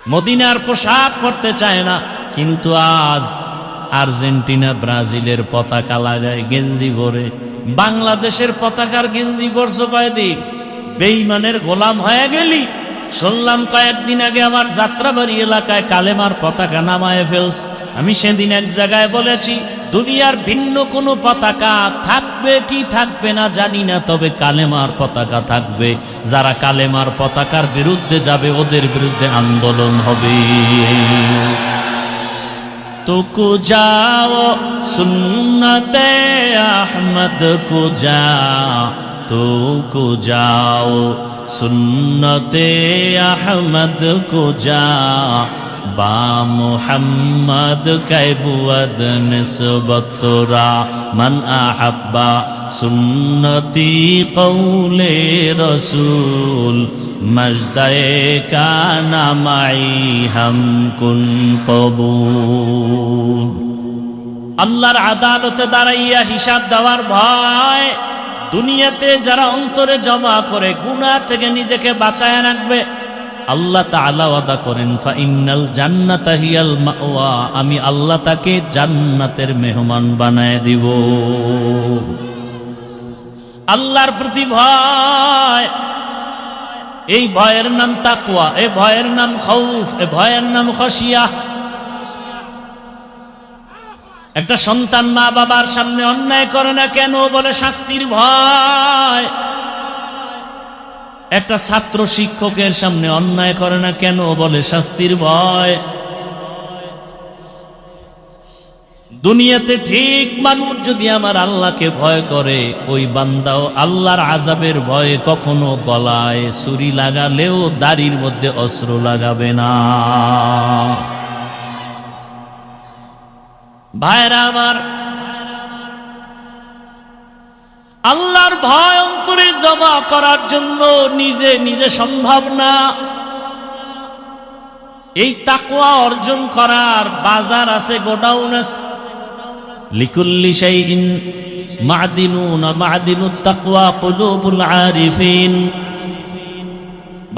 মদিনার পোশাক পরতে চায় না, কিন্তু আজ আর্জেন্টিনা ব্রাজিলের পতাকা লাগায় গেঞ্জি পরে। বাংলাদেশের পতাকার গেঞ্জি পরছো কয়দিন? বেঈমানের গোলাম হয়ে গেলি। শুনলাম কয়েকদিন আগে আমার যাত্রাবাড়ি এলাকায় কালেমার পতাকা নামায় ফেলছে। আমি সেদিন এক জায়গায় বলেছি, দুনিয়ার ভিন্ন কোনো পতাকা থাকবে কি থাকবে না জানি না, তবে কালেমার পতাকা থাকবে। যারা কালেমার পতাকার বিরুদ্ধে যাবে ওদের বিরুদ্ধে আন্দোলন হবে। তো কো যাও সুন্নতে আহমদ কো যা, তো কো যাও সুন্নতে আহমদ কো যা, বা মুহাম্মদ কাইবুয়াদ নিসবতরা মান আহাব্বা সুন্নতি কৌলে রসুল মজদায়ে কানা মাই হাম কুন কবুল। আল্লাহর আদালতে দাঁড়াইয়া হিসাব দেওয়ার ভয় দুনিয়াতে যারা অন্তরে জমা করে গুনাহ থেকে নিজেকে বাঁচায় রাখবে, আল্লাহ তাআলা ওয়াদা করেন ফাইন্নাল জান্নাতা হিয়াল মাওয়া, আমি আল্লাহ তাকে জান্নাতের মেহমান বানায় দিব। আল্লাহর প্রতি ভয়, এই ভয়ের নাম তাকওয়া, এই ভয়ের নাম খাউফ, এই ভয়ের নাম খাশিয়া। একটা সন্তান মা বাবার সামনে অন্যায় করে না কেন? বলে শাস্তির ভয়। একটা ছাত্র শিক্ষকের সামনে অন্যায় করে না কেন? বলে শাস্তির ভয়। দুনিয়াতে ঠিক মানুষ যদি আমার আল্লাহকে ভয় করে, ওই বান্দাও আল্লাহর আযাবের ভয়ে কখনো গলায় ছুরি লাগালেও দাড়ির মধ্যে অস্ত্র লাগাবে না। ভাইরা আমার, আল্লাহর ভয় অন্তরে জমা করার জন্য নিজে নিজে সম্ভব না। এই তাকওয়া অর্জন করার বাজার আছে, গোডাউন আছে। লিকুল্লি শাইইন মা'দিনুন, মা'দিনুত তাকওয়া কুলুবুল আরিফিন।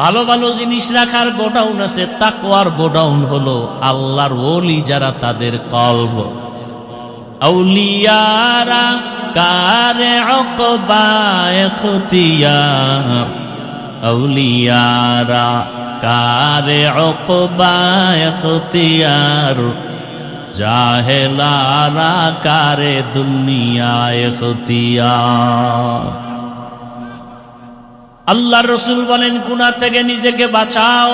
ভালো ভালো জিনিস রাখার গোডাউন আছে, তাকওয়ার গোডাউন হলো আল্লাহর ওলি যারা, তাদের কলব। আউলিয়ারা কারে উকবা ইখতিয়ার, আউলিয়ারা কারে উকবা ইখতিয়ার, জাহেলারা কারে দুনিয়া ইখতিয়ার। আল্লাহর রাসূল বলেন গুনাহ থেকে নিজেকে বাঁচাও,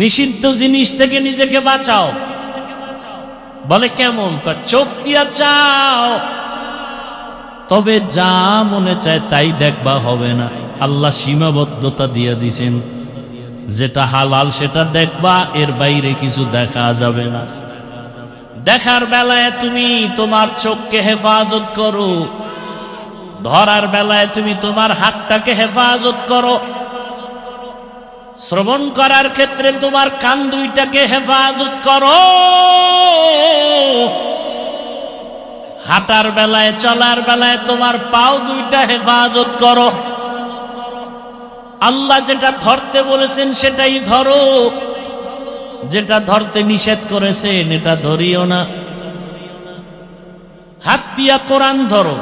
নিষিদ্ধ জিনিস থেকে নিজেকে বাঁচাও। বলে কেমন? চোখ দিয়া চাও, তবে যা মনে চায় তাই দেখবা হবে না। আল্লাহ সীমাবদ্ধতা দিয়ে দিছেন, যেটা হালাল সেটা দেখবা, এর বাইরে কিছু দেখা যাবে না। দেখার বেলায় তুমি তোমার চোখকে হেফাজত করো, ধরার বেলায় তুমি তোমার হাতটাকে হেফাজত করো, শ্রবণ করার ক্ষেত্রে তোমার কান দুইটাকে হেফাজত করো, হাঁটার বেলায় চলার বেলায় তোমার পাও দুইটা হেফাজত করো। আল্লাহ যেটা ধরতে বলেছেন সেটাই ধরো, যেটা ধরতে নিষেধ করেছেন এটা ধরিও না। হাত দিয়া কোরআন ধরো,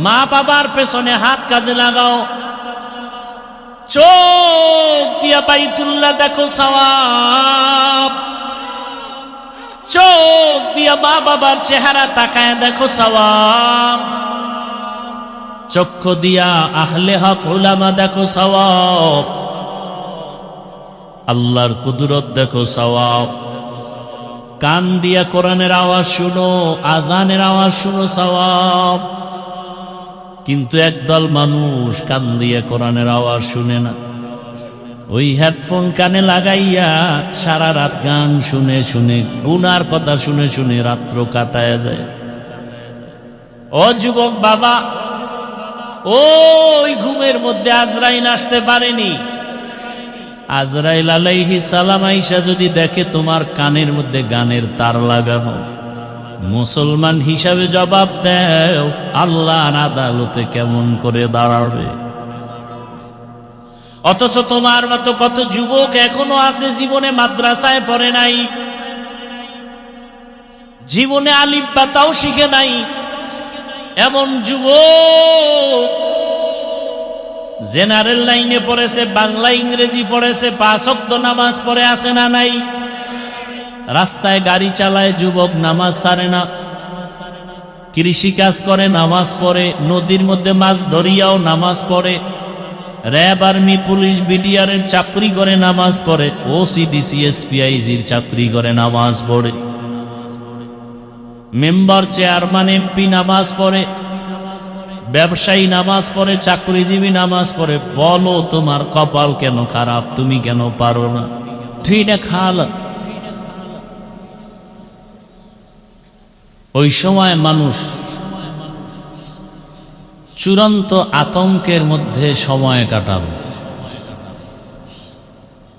মা বাবার পেছনে হাত কাজে লাগাও, চোখ দিয়া বাইতুল্লাহ দেখো সওয়াব, চোখ দিয়া মা বাবার চেহারা তাকায় দেখো সওয়াব, চক্ষু দিয়া আহলে হক উলামা দেখো সওয়াব, আল্লাহর কুদরত দেখো সওয়াব। কান দিয়া কোরআনের আওয়াজ শুনো, আজানের আওয়াজ শুনো সওয়াব। কিন্তু একদল মানুষ কান দিয়ে কোরআনের আওয়াজ শুনে না, ওই হেডফোন কানে লাগাইয়া সারা রাত গান শুনে শুনে, গুনার কথা শুনে শুনে রাত্র কাটায় দেয়। ও যুবক বাবা, ওই ঘুমের মধ্যে আজরাইল আসতে পারেনি। আজরাইল আলাইহিস সালাম আইসা যদি দেখে তোমার কানের মধ্যে গানের তার লাগানো, মুসলমান হিসাবে জবাব দেও, আল্লাহর আদালতে কেমন করে দাঁড়াবে? অথচ তোমার মতো কত যুবক এখনো আছে জীবনে মাদ্রাসায় পড়ে নাই, জীবনে আলিফ বা তাও শিখে নাই। এমন যুবক জেনারেল লাইনে পড়েছে, বাংলা ইংরেজি পড়েছে, 5 ওয়াক্ত নামাজ পড়ে আছে না নাই? রাস্তায় গাড়ি চালায় যুবক, নামাজ ছাড়ে না। কৃষি কাজ করে, নামাজ পড়ে। নদীর মধ্যে মাছ ধরিয়াও নামাজ পড়ে। র্যাব, আর্মি, পুলিশ, বিডিআর এর চাকরি করে, নামাজ পড়ে। ওসিডিসি, এসপিআইজির চাকরি করে, নামাজ পড়ে। মেম্বার, চেয়ারম্যান, এমপি নামাজ পড়ে। ব্যবসায়ী নামাজ পড়ে, চাকরিজীবী নামাজ পড়ে। বলো তোমার কপাল কেন খারাপ? তুমি কেন পারো না? ঠিক না খাল। ওই সময় মানুষ চূড়ান্ত আতঙ্কের মধ্যে সময় কাটাবে।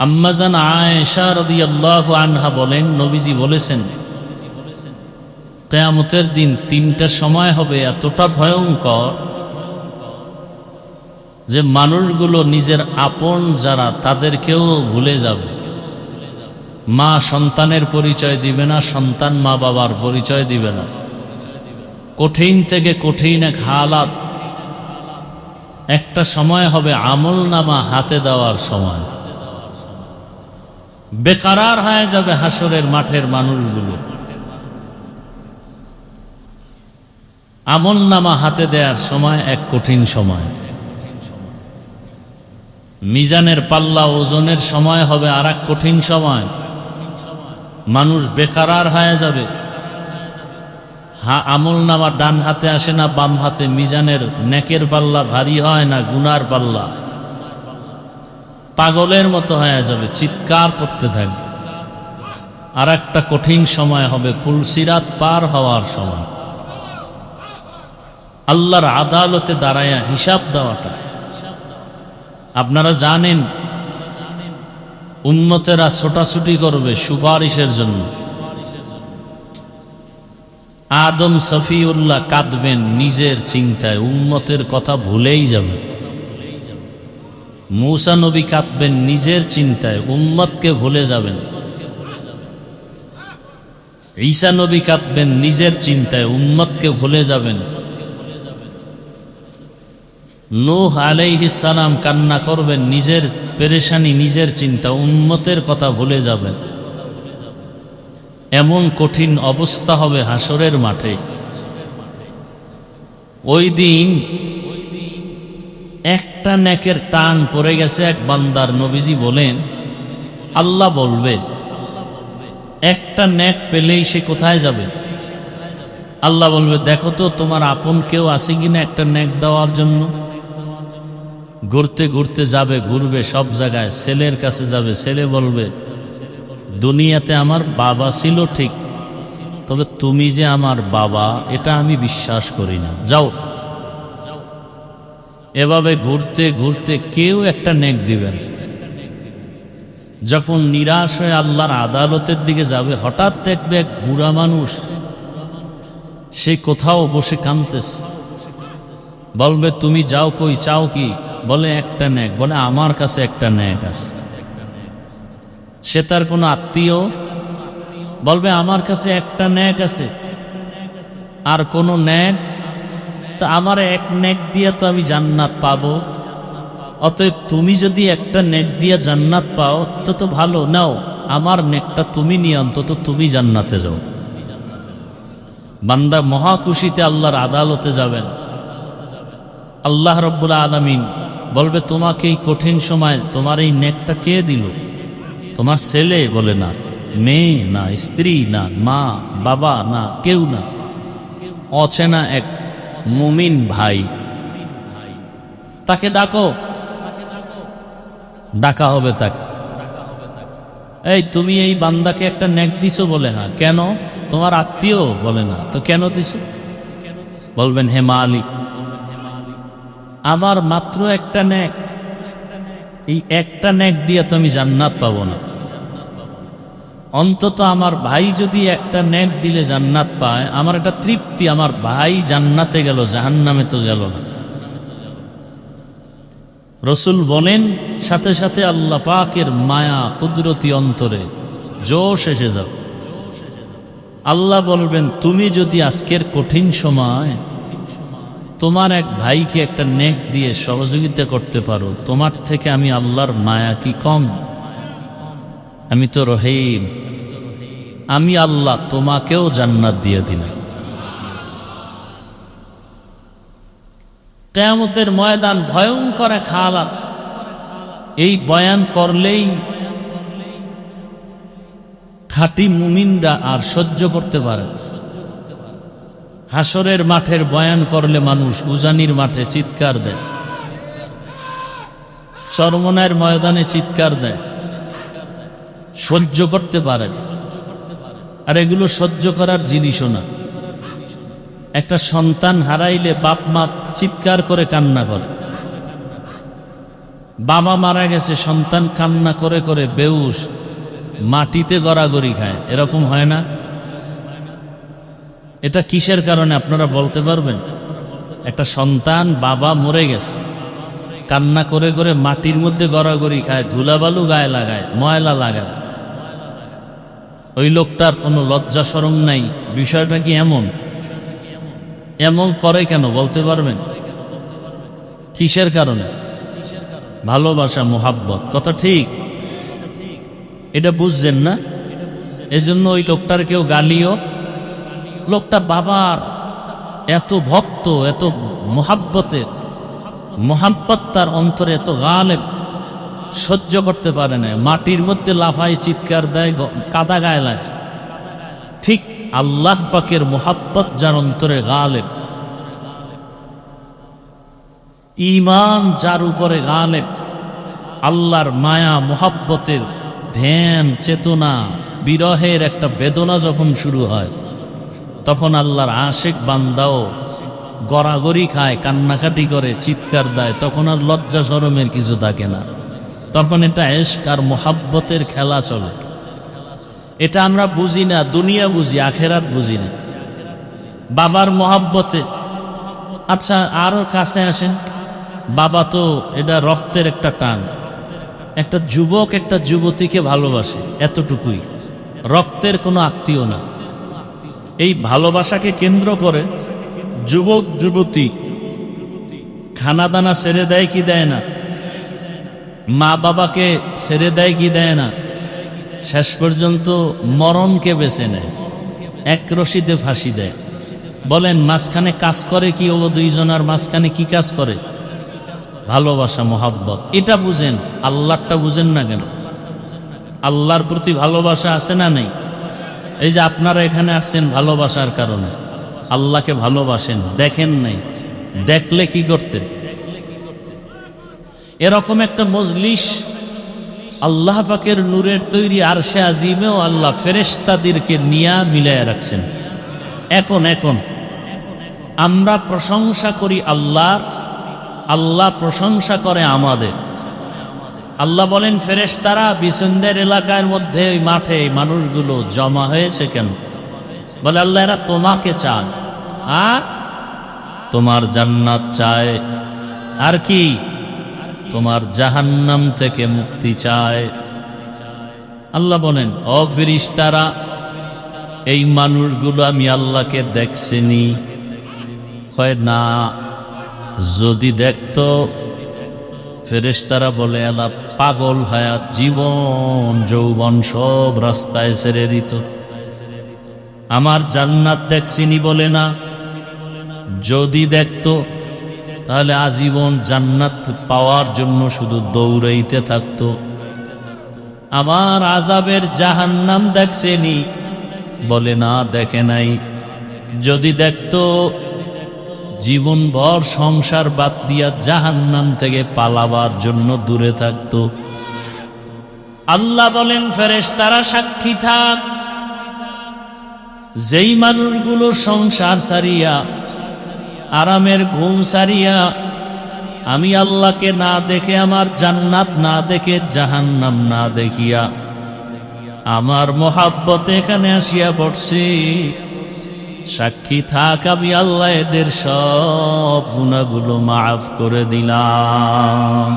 আম্মাজান আয়েশা রাদিয়াল্লাহু আনহা বলেন, নবীজি বলেছেন, কিয়ামতের দিন 3টা সময় হবে এতটা ভয়ঙ্কর যে মানুষগুলো নিজের আপন যারা তাদেরকেও ভুলে যাবে। মা সন্তানের পরিচয় দিবে না, সন্তান মা বাবার পরিচয় দিবে না। কঠিন থেকে কঠিন এক হালাত। একটা সময় হবে আমল নামা হাতে দেওয়ার সময়। বেকারার হয়ে যাবে হাসরের মাঠের মানুষগুলো। আমল নামা হাতে দেওয়ার সময় এক কঠিন সময়। মিজানের পাল্লা ওজনের সময় হবে আর এক কঠিন সময়। মানুষ বেকারার হয়ে যাবে। আমল নামা ডান হাতে আসে না বাম হাতে। মিজানের নেকের পাল্লা ভারী হয় না গুনার পাল্লা। পাগলের মতো হয়ে যাবে, চিৎকার করতে থাকবে। আর একটা কঠিন সময় হবে পুলসিরাত পার হওয়ার সময়। আল্লাহর আদালতে দাঁড়ায়া হিসাব দেওয়াটা। আপনারা জানেন উম্মতেরা ছোটাছুটি করবে সুপারিশের জন্য। আদম সফিউল্লাহ কাঁদবেন নিজের চিন্তায়, উম্মতের কথা ভুলেই যাবে। মূসা নবী কাঁদবেন নিজের চিন্তায়, উম্মতকে ভুলে যাবেন। ঈসা নবী কাঁদবেন নিজের চিন্তায়, উম্মতকে ভুলে যাবেন। নূহ আলাইহিস সালাম কান্না করবেন নিজের পেরেশানি, নিজের চিন্তা, উম্মতের কথা ভুলে যাবেন। এমন কঠিন অবস্থা হবে হাসরের মাঠে। ওই দিন একটা নেকের টান পড়ে গেছে এক বান্দার। নবীজি বলেন, আল্লাহ বলবে একটা নেক পেলেই সে কোথায় যাবে? আল্লাহ বলবে, দেখো তো তোমার আপন কেউ আছে কিনা একটা নেক দেওয়ার জন্য। ঘুরতে ঘুরতে যাবে, ঘুরবে সব জায়গায়। ছেলের কাছে যাবে, ছেলে বলবে, দুনিয়াতে আমার বাবা ছিল ঠিক, তবে তুমি যে আমার বাবা এটা আমি বিশ্বাস করি না, যাও। এভাবে ঘুরতে ঘুরতে কেউ একটা নেক দিবেন। যখন নিরাশ হয়ে আল্লাহর আদালতের দিকে যাবে, হঠাৎ দেখবে এক বুড়া মানুষ, সে কোথাও বসে কাঁদতেছে। বলবে, তুমি যাও কই, চাও কি? বলে, একটা নেক। বলে, আমার কাছে একটা নেক আছে। সে তার কোনো আত্মীয়? বলবে, আমার কাছে একটা নেক আছে। আর কোনো নেক? তা আমার এক নেক দিয়ে তো আমি জান্নাত পাবো। অতএব তুমি যদি একটা নেক দিয়ে জান্নাত পাও তো ভালো, নাও আমার নেকটা তুমি নিয়ে অন্তত তুমি জান্নাতে যাও। বান্দা মহা খুশিতে আল্লাহর আদালতে যাবেন। আল্লাহ রব্বুল আলামিন বলবে, তোমাকে এই কঠিন সময় তোমার এই নেকটা কে দিল? তোমার ছেলে? বলে, না। মেয়ে? না। স্ত্রী? না। মা বাবা? না, কেউ না। অচেনা এক মুমিন ভাই। তাকে ডাকো। ডাকা হবে তাকে। এই তুমি এই বান্দাকে একটা নেক দিছো? বলে, হ্যাঁ। কেন? তোমার আত্মীয়? বলে, না। তো কেন দিছো? বলবেন, হে মালিক, আমার মাত্র একটা নেক, এই একটা নেক দিয়ে তো আমি জান্নাত পাবো না। অন্তত আমার ভাই যদি একটা নেক দিলে জান্নাত পায়, আমার একটা তৃপ্তি। আমার ভাই জান্নাতে গেল, জাহান্নামে তো গেল না। রসুল বলেন সাথে সাথে আল্লাহ পাকের মায়া কুদরতি অন্তরে জোশ এসে যাবে। আল্লাহ বলবেন, তুমি যদি আজকের কঠিন সময় তোমার এক ভাইকে একটা নেক দিয়ে সহযোগিতা করতে পারো, তোমার থেকে আমি আল্লাহর মায়া কি কম? আমি তো রহিম, আমি আল্লাহ তোমাকেও জান্নাত দিয়ে দিলাম। কিয়ামতের ময়দান ভয়ঙ্কর এক হালাত। এই বয়ান করলেই খাঁটি মুমিনরা আর সহ্য করতে পারে। হাসরের মাঠের বয়ান করলে মানুষ উজানির মাঠে চিৎকার দেয়, চরমনার ময়দানে চিৎকার দেয়, সহ্য করতে পারে। আর এগুলো সহ্য করার জিনিসও না। একটা সন্তান হারাইলে বাপ মা চিৎকার করে কান্না করে। বাবা মারা গেছে, সন্তান কান্না করে করে বেহুশ মাটিতে গড়াগড়ি খায়, এরকম হয় না? এটা কিসের কারণে আপনারা বলতে পারবেন? একটা সন্তান বাবা মরে গেছে, কান্না করে করে মাটির মধ্যে গড়াগড়ি খায়, ধুলাবালু গায়ে লাগায়, ময়লা লাগায়। ওই লোকটার কোনো লজ্জা শরম নাই। বিষয়টা কি এমন? এমন করে কেন বলতে পারবেন? কিসের কারণে? ভালোবাসা, মোহাব্বত। কথা ঠিক? এটা বুঝছেন না? এজন্য ওই লোকটার কেউ গালিও। লোকটা বাবার এত ভক্ত, এত মোহাব্বতের, মোহাব্বত তার অন্তরে এত গালেব, সহ্য করতে পারে না, মাটির মধ্যে লাফায়, চিৎকার দেয়, কাদা গায়ে লাগে। ঠিক আল্লাহ পাকের মোহাব্বত যার অন্তরে গালেব, ঈমান যার উপরে গালেব, আল্লাহর মায়া মোহাব্বতের ধ্যান, চেতনা, বিরহের একটা বেদনা যখন শুরু হয়, তখন আল্লাহর আশিক বান্দাও গড়াগড়ি খায়, কান্নাকাটি করে, চিৎকার দেয়। তখন আর লজ্জা শরমের কিছু থাকে না। তখন এটা ইশক আর মোহাব্বতের খেলা চলে। এটা আমরা বুঝি না, দুনিয়া বুঝি, আখেরাত বুঝি না। বাবার মোহাব্বতে, আচ্ছা আরো কাছে আসেন, বাবা তো এটা রক্তের একটা টান। একটা যুবক একটা যুবতীকে ভালোবাসে, এতটুকুই, রক্তের কোনো আত্মীয় না। এই ভালোবাসাকে কেন্দ্র করে যুবক যুবতী খানা দানা ছেড়ে দেয় কি দেয় না? মা বাবাকে ছেড়ে দেয় কি দেয় না? শেষ পর্যন্ত মরণকে বেছে নেয়, এক রশিদে ফাঁসি দেয়। বলেন মাঝখানে কাজ করে কি? ও দুইজনার মাঝখানে কি কাজ করে? ভালোবাসা, মোহাব্বত। এটা বুঝেন, আল্লাহটা বুঝেন না কেন? আল্লাহর প্রতি ভালোবাসা আছে না নেই? এই যে আপনারা এখানে আসছেন ভালোবাসার কারণে, আল্লাহকে ভালোবাসেন, দেখেন নাই, দেখলে কি করতেন? এরকম একটা মজলিস আল্লাহ পাকের নূরের তৈরি আরশে আজিমেও আল্লাহ ফেরেশতাদেরকে নিয়ে মিলাইয়া রাখছেন। এখন আমরা প্রশংসা করি আল্লাহর, আল্লাহ প্রশংসা করে আমাদের। আল্লাহ বলেন, ফেরেশতারা বিসন্দের এলাকার মধ্যে ওই মাঠে মানুষগুলো জমা হয়েছে কেন? বলে আল্লাহ এরা তোমাকে চায়, আর তোমার জান্নাত চায়, আর কি তোমার জাহান্নাম থেকে মুক্তি চায়। আল্লাহ বলেন, ও ফেরেশতারা, এই মানুষগুলো আমি আল্লাহকে দেখছিনি? কয় না। যদি দেখতো, ফেরেশতারা বলে আল্লাহ পাগল হায়াত, জীবন যৌবন সব রাস্তায় ছেড়ে দিত। আমার জান্নাত দেখছিনি বলে না। যদি দেখতো তাহলে আজীবন জান্নাত পাওয়ার জন্য শুধু দৌড়াইতে থাকতো। আমার আযাবের জাহান্নাম দেখছেনি বলে না, দেখে নাই। যদি দেখতো জীবনভর সংসার বাদ দিয়া জাহান্নাম থেকে পালাবার জন্য দূরে থাকতো। আল্লাহ বলেন, ফেরেশতারা সাক্ষী থাক, যেই মানুষগুলো সংসার ছাড়িয়া, আরামের ঘুম ছাড়িয়া, আমি আল্লাহকে না দেখে, আমার জান্নাত না দেখে, জাহান্নাম না দেখিয়া আমার মোহাব্বতে এখানে আসিয়া পড়ছে, সাক্ষী থাক আমি আল্লাহ এদের সব গুনাহগুলো মাফ করে দিলাম।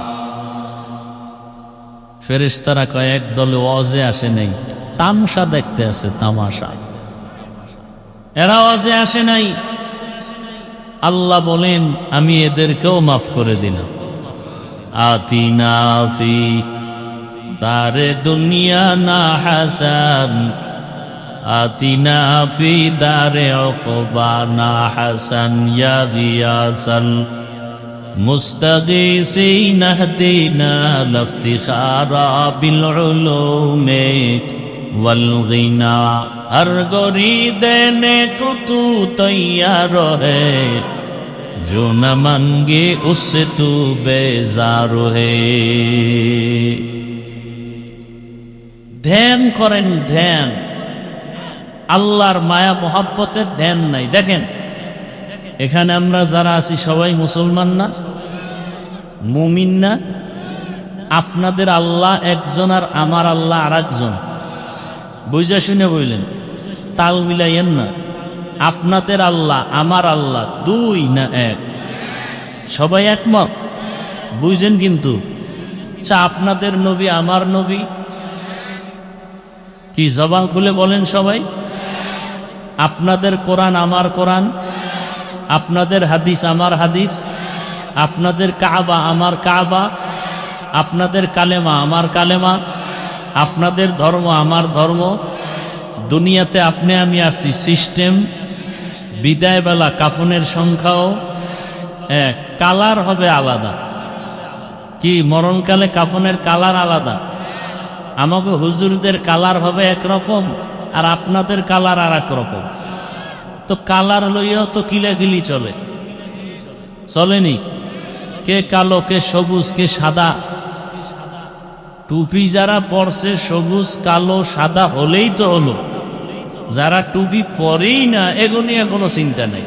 ফেরেশতারা কয়েক দলে ওয়াজে আসে নাই, তামসা দেখতে আসে, তামাশা। এরা ওয়াজে আসে নাই। আল্লাহ বলেন আমি এদেরকেও মাফ করে দিলাম। আতিনা ফি দারে দুনিয়া না হাসান, আতিনা ফি দারে উকবা না হাসান, ইয়া গিয়াসাল মুস্তাগীসিন ইহদিনা লাফতিখারা বিল উলুমি ওয়াল গিনা। हर गोरी देने को तू तैयार है, जो न मांगे उससे तू बेजार है। ধ্যান করেন, ধ্যান। আল্লাহর মায়া মোহাব্বতের ধ্যান নাই। দেখেন এখানে আমরা যারা আছি সবাই মুসলমান না, মুমিন না? আপনাদের আল্লাহ একজন আর আমার আল্লাহ আর একজন। বুঝা শুনে বললেন, তাল মিলাইয়েন না। আপনাদের আল্লাহ আমার আল্লাহ দুই না এক? সবাই একমত? বুঝেন কিন্তু। আপনাদের নবী আমার নবী কি? জবান খুলে বলেন সবাই। আপনাদের কোরআন আমার কোরআন, আপনাদের হাদিস আমার হাদিস, আপনাদের কাবা আমার কাবা, আপনাদের কালেমা আমার কালেমা, আপনাদের ধর্ম আমার ধর্ম। দুনিয়াতে আপনি আমি আছি সিস্টেম। বিদায়বেলা কাফনের সংখ্যাও এক, কালার হবে আলাদা। কি মরণকালে কাফনের কালার আলাদা? আমাকে হুজুরদের কালার হবে একরকম আর আপনাদের কালার আর এক রকম। তো কালার লইয়াও তো কিলাকিলি চলে, চলেনি? কে কালো, কে সবুজ, কে সাদা। টুপি যারা পরছে সবুজ কালো সাদা হলেই তো হলো। যারা টুপি পরেই না এগো নিয়ে কোনো চিন্তা নেই।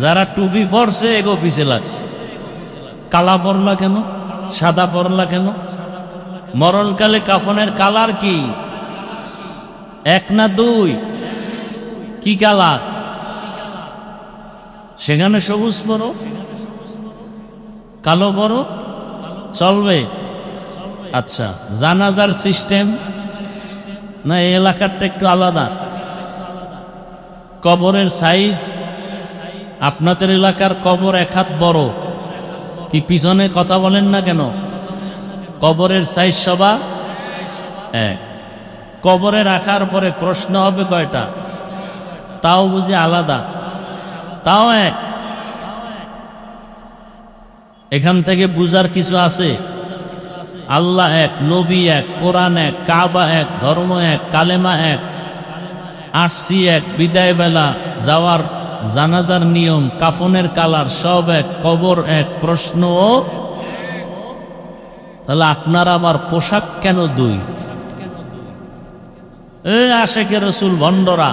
যারা টুপি পরছে এগো পিছে লাগছে। কালা পরলা কেন, সাদা পরলা কেন? মরণকালে কাফনের কালার কি? এক না দুই? কি কালার? সেখানে সবুজ পরো, কালো পরো, চলবে? আচ্ছা, জানাজার সিস্টেম না এই এলাকারটা একটু আলাদা? কবরের সাইজ, আপনাদের এলাকার কবর এক হাত বড়, কি পিছনে কথা বলেন না কেন? কবরের সাইজ সবা এক। কবরে রাখার পরে প্রশ্ন হবে কয়টা? তাও বুঝি আলাদা, তাও এক। এখান থেকে বুঝার কিছু আছে? আল্লাহ এক, নবী এক, কোরআন এক, কাবা এক, ধর্ম এক, কালেমা এক, আসছি এক, বিদায় বেলা যাওয়ার জানাজার নিয়ম, কাফনের কালার সব এক, কবর এক, প্রশ্ন। তাহলে আপনার আমার পোশাক কেন দুই? আশেকে রসুল ভণ্ডরা,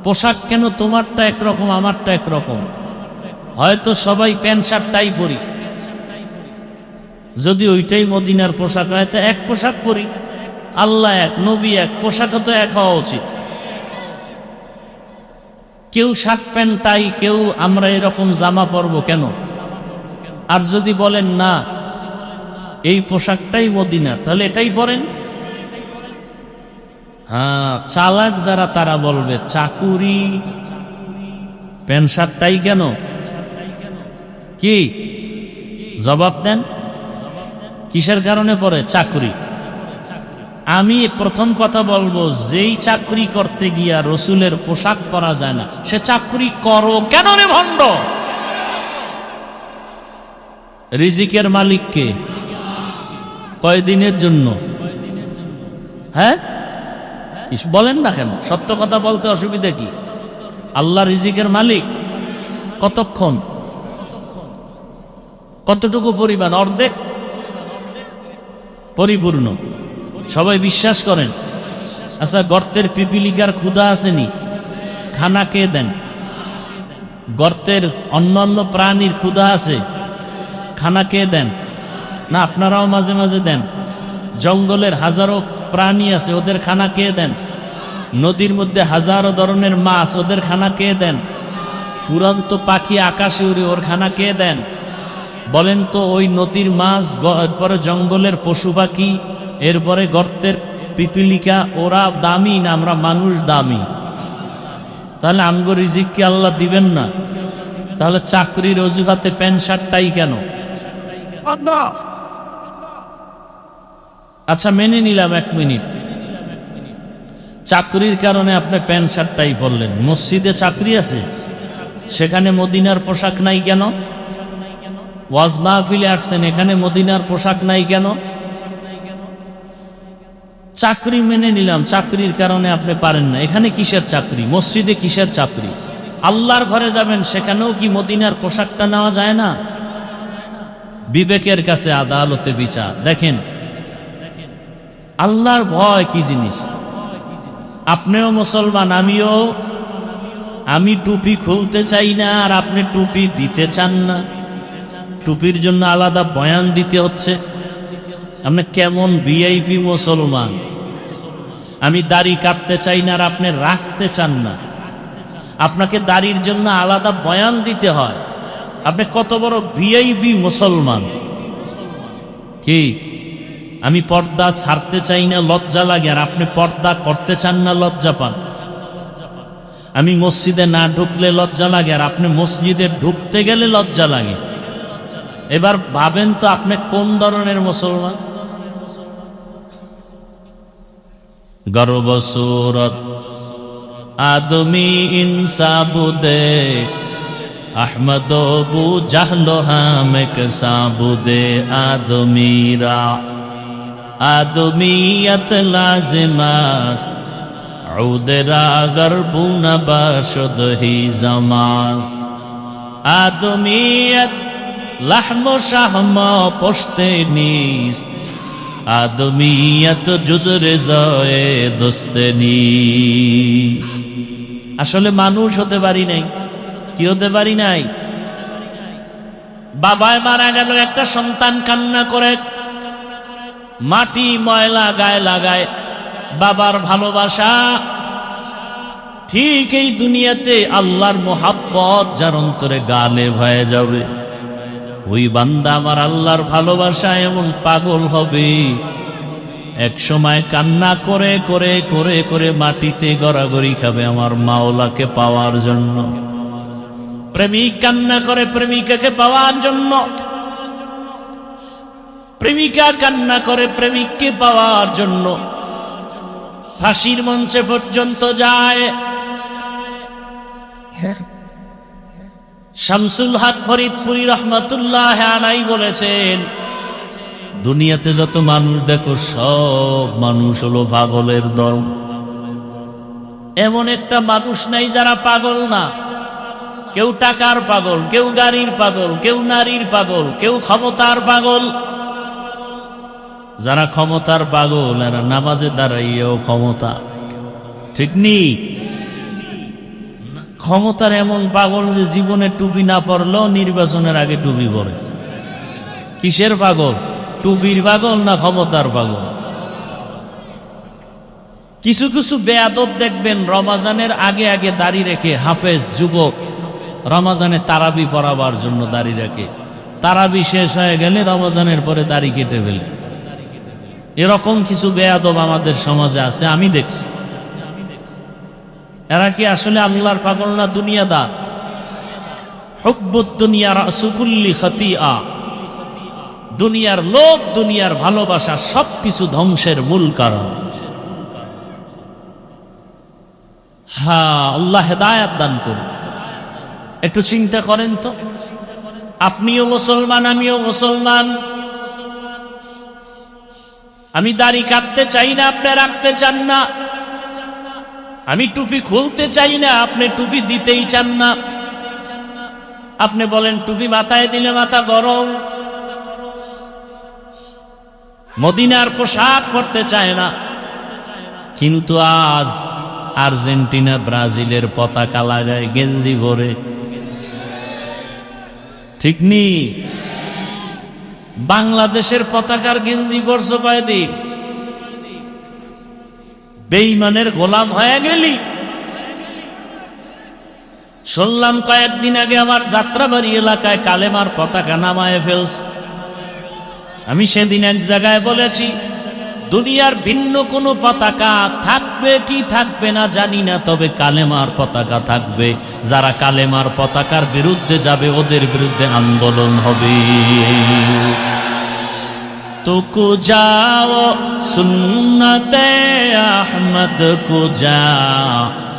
পোশাক কেন তোমারটা একরকম আমারটা একরকম? হয়তো সবাই প্যান্ট শার্টটাই পরি, যদি ওইটাই মদিনার পোশাক হয় তো এক পোশাক পরি। আল্লাহ এক, নবী এক, পোশাকও তো এক হওয়া উচিত। কেউ শার্ট প্যান্ট টাই, কেউ আমরা এরকম জামা পরবো কেন? আর যদি বলেন না এই পোশাকটাই মদিনার, তাহলে এটাই পরেন। হ্যাঁ, চালাক যারা তারা বলবে চাকুরি প্যান্ট শার্টটাই কেন? কি জবাব দেন? কিসের কারণে পরে? চাকরি। আমি প্রথম কথা বলবো, যেই চাকরি করতে গিয়া রসুলের পোশাক পরা যায় না সে চাকরি করো কেন রে ভণ্ড? রিজিকের মালিক কে? কয়দিনের জন্য? হ্যাঁ বলেন না কেন? সত্য কথা বলতে অসুবিধা কি? আল্লাহ রিজিকের মালিক। কতক্ষণ? কতটুকু পরিমাণ? অর্ধেক? পরিপূর্ণ? সবাই বিশ্বাস করেন? আচ্ছা, গর্তের পিপিলিকার ক্ষুধা আসেনি, খানা কে দেন? গর্তের অন্যান্য প্রাণীর ক্ষুধা আছে, খানা কে দেন? না আপনারাও মাঝে মাঝে দেন? জঙ্গলের হাজারো প্রাণী আছে, ওদের খানা কে দেন? নদীর মধ্যে হাজারো ধরনের মাছ, ওদের খানা কে দেন? উড়ন্ত পাখি আকাশে উড়ে, ওর খানা কে দেন? বলেন তো ওই নদীর মাছ, এরপরে জঙ্গলের পশু পাখি, এরপরে গর্তের পিপিলিকা, ওরা দামি না আমরা মানুষ দামি? তাহলে আমগো রিজিক কি আল্লাহ দিবেন না? তাহলে চাকরির অজুহাতে প্যান্ট শার্টটাই কেন? আচ্ছা মেনে নিলাম 1 মিনিট, চাকরির কারণে আপনি প্যান্ট শার্টটাই পরলেন। মসজিদে চাকরি আছে, সেখানে মদিনার পোশাক নাই কেন? ওয়াজ মাহফিলে আসছেন, এখানে মদিনার পোশাক নাই কেন? চাকরি মেনে নিলাম, চাকরির কারণে আপনি পারেন না, এখানে কিসের চাকরি? মসজিদে কিসের চাকরি? আল্লাহর ঘরে যাবেন, সেখানেও কি মদিনার পোশাকটা নেওয়া যায় না? বিবেকের কাছে আদালতে বিচার। দেখেন আল্লাহর ভয় কি জিনিস। আপনিও মুসলমান, আমি টুপি খুলতে চাই না, আর আপনি টুপি দিতে চান না। টুপির জন্য আলাদা বয়ান দিতে হচ্ছে। আপনি কেমন ভিআইপি মুসলমান? আমি দাড়ি কাটতে চাই না, আর আপনি রাখতে চান না। আপনাকে দাড়ির জন্য আলাদা বয়ান দিতে হয়। আপনি কত বড় ভিআইপি মুসলমান! কি আমি পর্দা ছাড়তে চাই না, লজ্জা লাগে, আর আপনি পর্দা করতে চান না, লজ্জা পান। আমি মসজিদে না ঢুকলে লজ্জা লাগে, আর আপনি মসজিদে ঢুকতে গেলে লজ্জা লাগে। এবার ভাবেন তো আপনি কোন ধরনের মুসলমান? গর্ব সুরত আদমি ইনসাবুদে আহমদ বু জাহলো হামেক সাবুদে আদমিরা আদমিয়ত লাজিমাস উদরা গরবুনা বাশুদ হি জামাস আদমিয়ত লাহম শাহম পোশতে নিস আদমিয়ত জুজরে জয়ে দোস্তে নিস। আসলে মানুষ হতে পারি নাই। কি হতে পারি নাই? বাবায় মারা গেল, একটা সন্তান কান্না করে, মাটি ময়লা গায়ে লাগায়। বাবার ভালোবাসা ঠিক এই দুনিয়াতে আল্লাহর মোহাব্বত যার অন্তরে গালেব হয়ে যাবে, ওই বান্দা আমার আল্লাহর ভালোবাসা এমন পাগল হবে, এক সময় কান্না করে করে করে করে মাটিতে গড়াগড়ি খাবে আমার মাওলাকে পাওয়ার জন্য। প্রেমিক কান্না করে প্রেমিকাকে পাওয়ার জন্য, প্রেমিকা কান্না করে প্রেমিককে পাওয়ার জন্য, ফাঁসির মঞ্চে পর্যন্ত যায়। শামসুল হক ফরিদপুরি রহমাতুল্লাহ আলাইহি বলেছেন, দুনিয়াতে যত মানুষ দেখো সব মানুষ হলো পাগলের দল। এমন একটা মানুষ নাই যারা পাগল না। কেউ টাকার পাগল, কেউ গাড়ির পাগল, কেউ নারীর পাগল, কেউ ক্ষমতার পাগল। যারা ক্ষমতার পাগল এরা নামাজে দাঁড়াইয়েও ক্ষমতা, ঠিক নেই? ক্ষমতার এমন পাগল যে জীবনে টুপি না পরলেও নির্বাচনের আগে টুপি পরে। কিসের পাগল? টুপির পাগল না ক্ষমতার পাগল? কিছু কিছু বেয়াদব দেখবেন রমাজানের আগে আগে দাড়ি রেখে, হাফেজ যুবক রমাজানে তারাবি পড়াবার জন্য দাড়ি রাখে, তারাবি শেষ হয়ে গেলে রমাজানের পরে দাড়ি কেটে ফেলে। এরকম কিছু বেয়াদব আমাদের সমাজে আছে, আমি দেখছি। এরা কি আসলে আল্লাহর পাগল না দুনিয়াদার? হুব্বুদ দুনিয়া রাসু কুল্লি খাতিআ। দুনিয়ার লোভ, দুনিয়ার ভালোবাসা সবকিছু ধ্বংসের মূল কারণ। হ্যাঁ, আল্লাহ হেদায়েত দান করুন। একটু চিন্তা করেন তো, আপনিও মুসলমান, আমিও মুসলমান। আমি দাড়ি কাটতে চাই না, আপনি রাখতে চান না। আমি টুপি খুলতে চাই না, আপনি টুপি দিতেই চান না। আপনি বলেন টুপি মাথায় দিলে মাথা গরম। মদিনার পোশাক পরতে চায় না, কিন্তু আজ আর্জেন্টিনা ব্রাজিলের পতাকা লাগায় গেঞ্জি ভরে, ঠিক নেই? বাংলাদেশের পতাকার গেঞ্জি পরছো কয়দিন? বেঈমানের গোলাম হয়ে গেলি। শুনলাম কয়েকদিন আগে আমার যাত্রাবাড়ি এলাকায় কালেমার পতাকা নামায় ফেলছে। আমি সেদিন এক জায়গায় বলেছি, দুনিয়ার ভিন্ন কোনো পতাকা থাকবে কি থাকবে না জানি না, তবে কালেমার পতাকা থাকবে। যারা কালেমার পতাকার বিরুদ্ধে যাবে ওদের বিরুদ্ধে আন্দোলন হবে। তো কো যাও সুন্নতে আহমদ কো যা,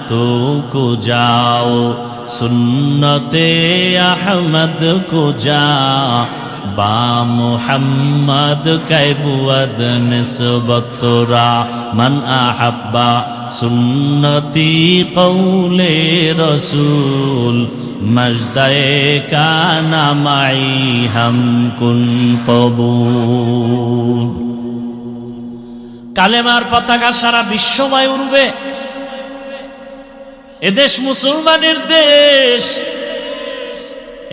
তো কো যাও সুন্নতে আহমদ কো যা, বা মুহাম্মদ কাইবুয়াদ নিসবতরা মান আহাব্বা সুন্নতি কৌলে রসুল মজদায়ে কানা মাই হাম কুন কবুল। কালেমার পতাকা সারা বিশ্বময় উড়বে। এদেশ মুসলমানের দেশ,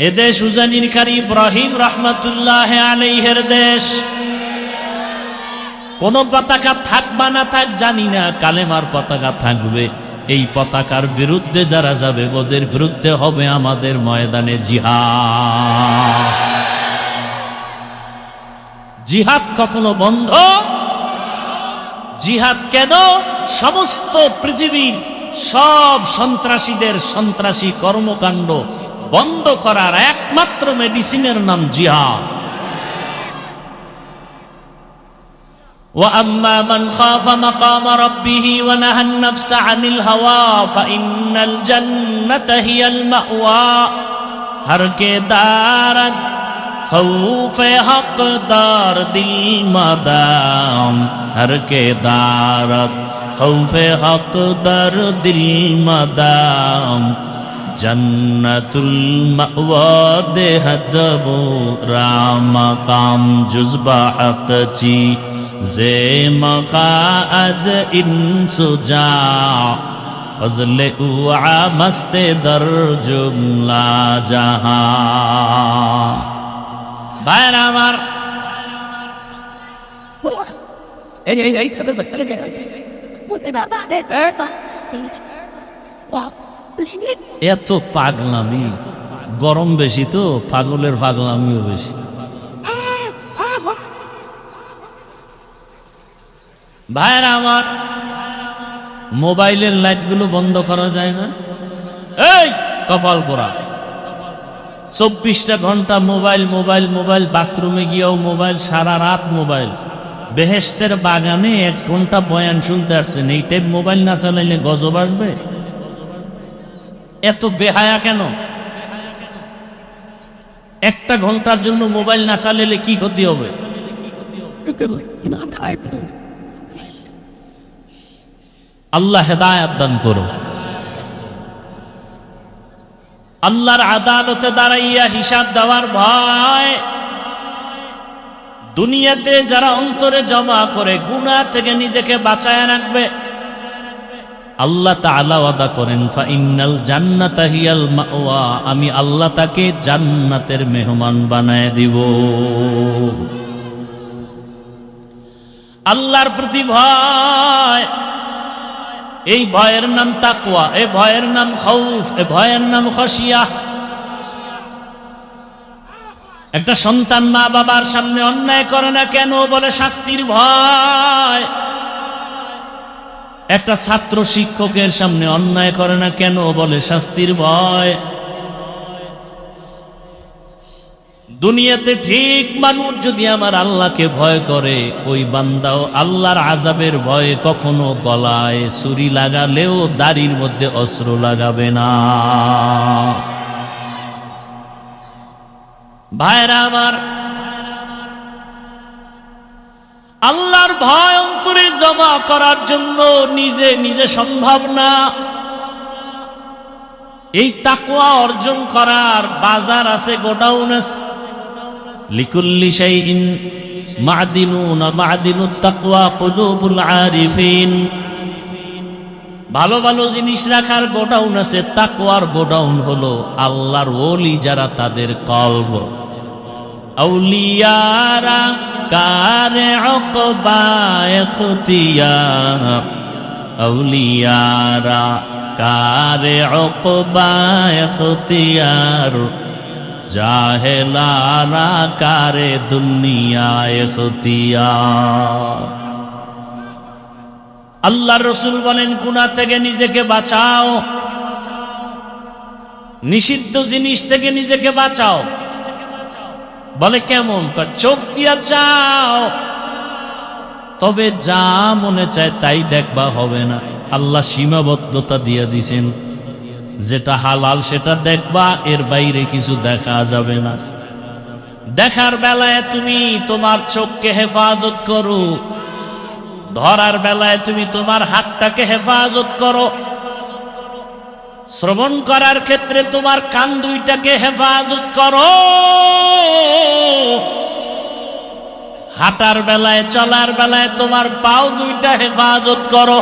এদেশ উজানির কারি ইব্রাহিম রহমতুল্লাহ আলাইহির দেশ। কোন পতাকা থাকবা না থাক জানি না, কালেমার পতাকা থাকবে। এই পতাকার বিরুদ্ধে যারা যাবে ওদের বিরুদ্ধে হবে আমাদের ময়দানে জিহাদ। জিহাদ কখনো বন্ধ? জিহাদ কেন? সমস্ত পৃথিবীর সব সন্ত্রাসীদের সন্ত্রাসী কর্মকাণ্ড বন্ধ করার একমাত্র মেডিসিনের নাম জিহাদ। وَأَمَّا مَنْ خَافَ مَقَامَ رَبِّهِ وَنَهَى النَّفْسَ عَنِ الْهَوَى فَإِنَّ الْجَنَّةَ هِيَ الْمَأْوَى ہر کے دارد خوف حق دار دل مدام ہر کے دارد خوف حق دار دل مدام জন্নাতুল মাওয়া দেহদব রামাকাম জুজবা হকচি জে মখা আজ ইনসুজা ফজলে উআ মস্তে দর জুমলা জাহা। ভাইরা আমার, এত পাগলামি, গরম বেশি তো পাগলের পাগলামিও বেশি। ভাইরা আমার, মোবাইলের লাইটগুলো বন্ধ করা যায় না? এই কপাল পোড়া, 24টা ঘন্টা মোবাইল মোবাইল মোবাইল, বাথরুমে গিয়েও মোবাইল, সারা রাত মোবাইল। বেহেশতের বাগানে 1 ঘন্টা বয়ান শুনতে আসছেন, এই টাইপ মোবাইল না চালাইলে গজব আসবে? এত বেহায়া কেন? 1টা ঘন্টার জন্য মোবাইল না চালালে কি ক্ষতি হবে? আল্লাহ হেদায়েত দান করো। আল্লাহর আদালতে দাঁড়াইয়া হিসাব দেওয়ার ভয় দুনিয়াতে যারা অন্তরে জমা করে গুনাহ থেকে নিজেকে বাঁচায় রাখবে, আল্লাহ তাআলা ওয়াদা করেন ফাইন্নাল জান্নাতা হিয়াল মাওয়া, আমি আল্লাহ তাকে জান্নাতের মেহমান বানায় দিব। আল্লাহর প্রতি ভয়, এই ভয়ের নাম তাকওয়া, এই ভয়ের নাম খাউফ, এই ভয়ের নাম খাশিয়া। একটা সন্তান মা বাবার সামনে অন্যায় করে না কেন? বলে শাস্তির ভয়। একটা ছাত্র শিক্ষকের সামনে অন্যায় করে না কেন? বলে শাস্তির ভয়। দুনিয়াতে ঠিক মানুষ যদি আমার আল্লাহকে ভয় করে, ওই বান্দাও আল্লাহর আযাবের ভয়ে কখনো গলায় ছুরি লাগালেও দাড়ির মধ্যে অস্ত্র লাগাবে না। ভাইরা আমার, আল্লাহর ভয় অন্তরে জমা করার জন্য নিজে নিজে সম্ভব না। এই তাকওয়া অর্জন করার বাজার আছে, গোডাউন আছে। লিকুল্লি শাইইন মা'দিনুন, মা'দিনুত তাকওয়া কুলুবুল আরিফিন। ভালো ভালো জিনিস রাখার গোডাউন আছে, তাকওয়ার গোডাউন হলো আল্লাহর ওলি যারা, তাদের কলব। আউলিয়ারা কারে উকবা ইখতিয়ার, আউলিয়ারা কারে উকবা ইখতিয়ার, জাহেলানা কারে দুনিয়া ইখতিয়ার। আল্লাহর রাসূল বলেন, গুনাহ থেকে নিজেকে বাঁচাও, নিষিদ্ধ জিনিস থেকে নিজেকে বাঁচাও। বলে কেমন? চোখ দিয়া চাও, তবে যা মনে চায় তাই দেখবা হবে না। আল্লাহ সীমাবদ্ধতা দিয়ে দিছেন, যেটা হালাল সেটা দেখবা, এর বাইরে কিছু দেখা যাবে না। দেখার বেলায় তুমি তোমার চোখকে হেফাজত করো, ধরার বেলায় তুমি তোমার হাতটাকে হেফাজত করো, শ্রবণ করার ক্ষেত্রে তোমার কান দুইটাকে হেফাজত করো, হাঁটার বেলায় চলার বেলায় তোমার পাও দুইটা হেফাজত করো।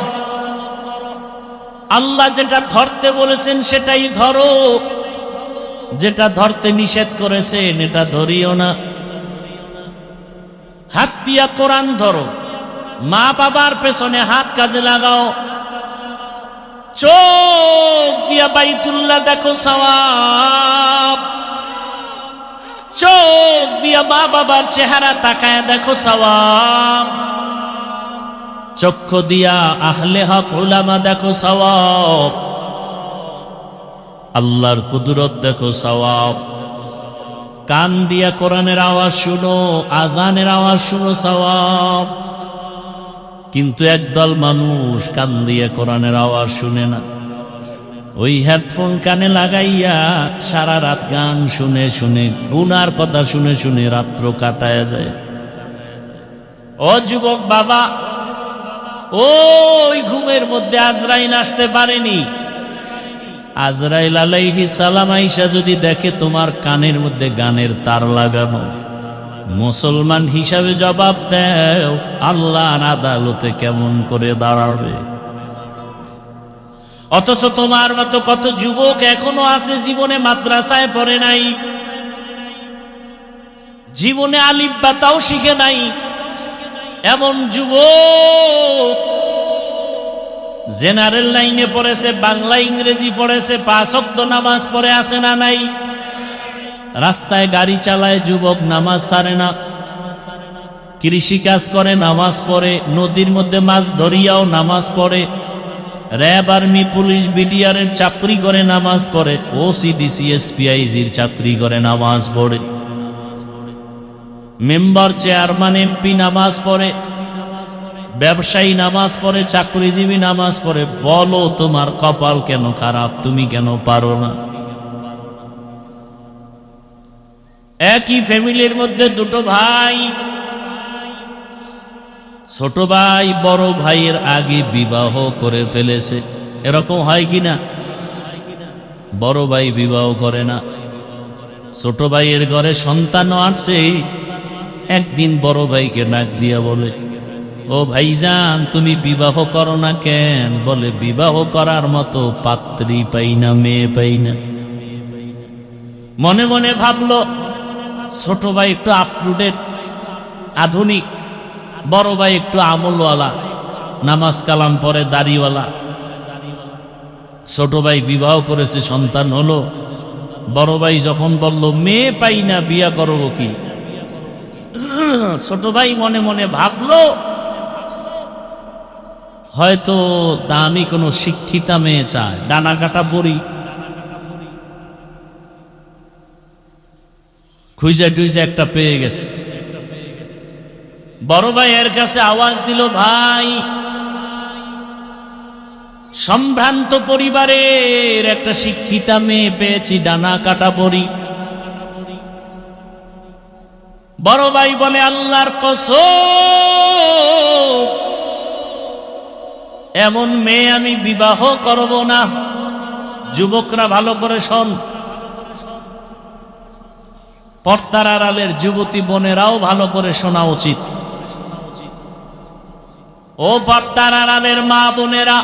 আল্লাহ যেটা ধরতে বলেছেন সেটাই ধরো, যেটা ধরতে নিষেধ করেছেন এটা ধরিও না। হাত দিয়া কোরআন ধরো, মা বাবার পেছনে হাত কাজে লাগাও, চোখ দিয়া বাইতুল্লাহ দেখো সওয়াব, চোখ দিয়া মা বাবার চেহারা তাকায় দেখো সওয়াব, চক্ষু দিয়া আহলে হক উলামা দেখো সওয়াব, আল্লাহর কুদরত দেখো সওয়াব। কান দিয়া কোরআনের আওয়াজ শুনো, আজানের আওয়াজ শুনো সওয়াব। কিন্তু একদল মানুষ কান দিয়ে কোরআনের আওয়াজ শুনে না, ওই হেডফোন কানে লাগাইয়া সারা রাত গান শুনে শুনে, গুনার কথা শুনে শুনে রাত্র কাটায় দেয়। ও যুবক বাবা, ওই ঘুমের মধ্যে আজরাইল আসতে পারেনি। আজরাইল আলাইহিস সালাম আইসা যদি দেখে তোমার কানের মধ্যে গানের তার লাগানো, মুসলমান হিসাবে জবাব দেও, আল্লাহর আদালতে কেমন করে দাঁড়াবে? অথচ তোমার মতো কত যুবক এখনো আছে জীবনে মাদ্রাসায় পড়ে নাই, জীবনে আলিফ বা তাও শিখে নাই। এমন যুবক জেনারেল লাইনে পড়েছে, বাংলা ইংরেজি পড়েছে, 5 ওয়াক্ত নামাজ পড়ে আছে না নাই? রাস্তায় গাড়ি চালায় যুবক, নামাজ ছাড়ে না। কৃষি কাজ করে, নামাজ পড়ে। নদীর মধ্যে মাছ ধরিয়াও নামাজ পড়ে। র্যাব, আর্মি, পুলিশ, বিডিআরের চাকরি করে, নামাজ পড়ে। ওসিডিসি, এসপিআইজির চাকরি করে, নামাজ পড়ে। মেম্বার, চেয়ারম্যান, এমপি নামাজ পড়ে। ব্যবসায়ী নামাজ পড়ে, চাকরিজীবী নামাজ পড়ে। বলো তোমার কপাল কেন খারাপ? তুমি কেন পারো না? একই ফ্যামিলির মধ্যে দুটো ভাই, ছোট ভাই বড় ভাইয়ের আগে বিবাহ করে ফেলেছে। এরকম হয় কি না? বড় ভাই বিবাহ করে না, ছোট ভাইয়ের ঘরে সন্তানও আসছে। একদিন বড় ভাইকে ডাক দিয়া বলে, ও ভাইজান, তুমি বিবাহ করো না কেন? বলে, বিবাহ করার মতো পাত্রী পাই না, মেয়ে পাই না। মনে মনে ভাবলো, ছোট ভাই একটু আপটুডেট, আধুনিক, বড় ভাই একটু আমলওয়ালা, নামাজ কালাম পরে, দাড়িওয়ালা। ছোট ভাই বিবাহ করেছে, সন্তান হলো। বড় ভাই যখন বলল মেয়ে পাই না, বিয়া করব কি? ছোট ভাই মনে মনে ভাবলো, হয়তো দামি কোনো শিক্ষিতা মেয়ে চায়, ডানা কাটা বড়ি। খুঁজে টুইজে একটা পেয়ে গেছে। বড় ভাই এর কাছে আওয়াজ দিল, ভাই, সম্ভ্রান্ত পরিবারের একটা শিক্ষিতা মেয়ে পেয়েছি, ডানা কাটা বড়ি। বড় ভাই বলে, আল্লাহর কসম, এমন মেয়ে আমি বিবাহ করব না। যুবকরা ভালো করে শোন, পর্দার আড়ালের যুবতী বোনেরাও ভালো করে শোনা উচিত। ও পর্দার আড়ালের মা বোনেরা,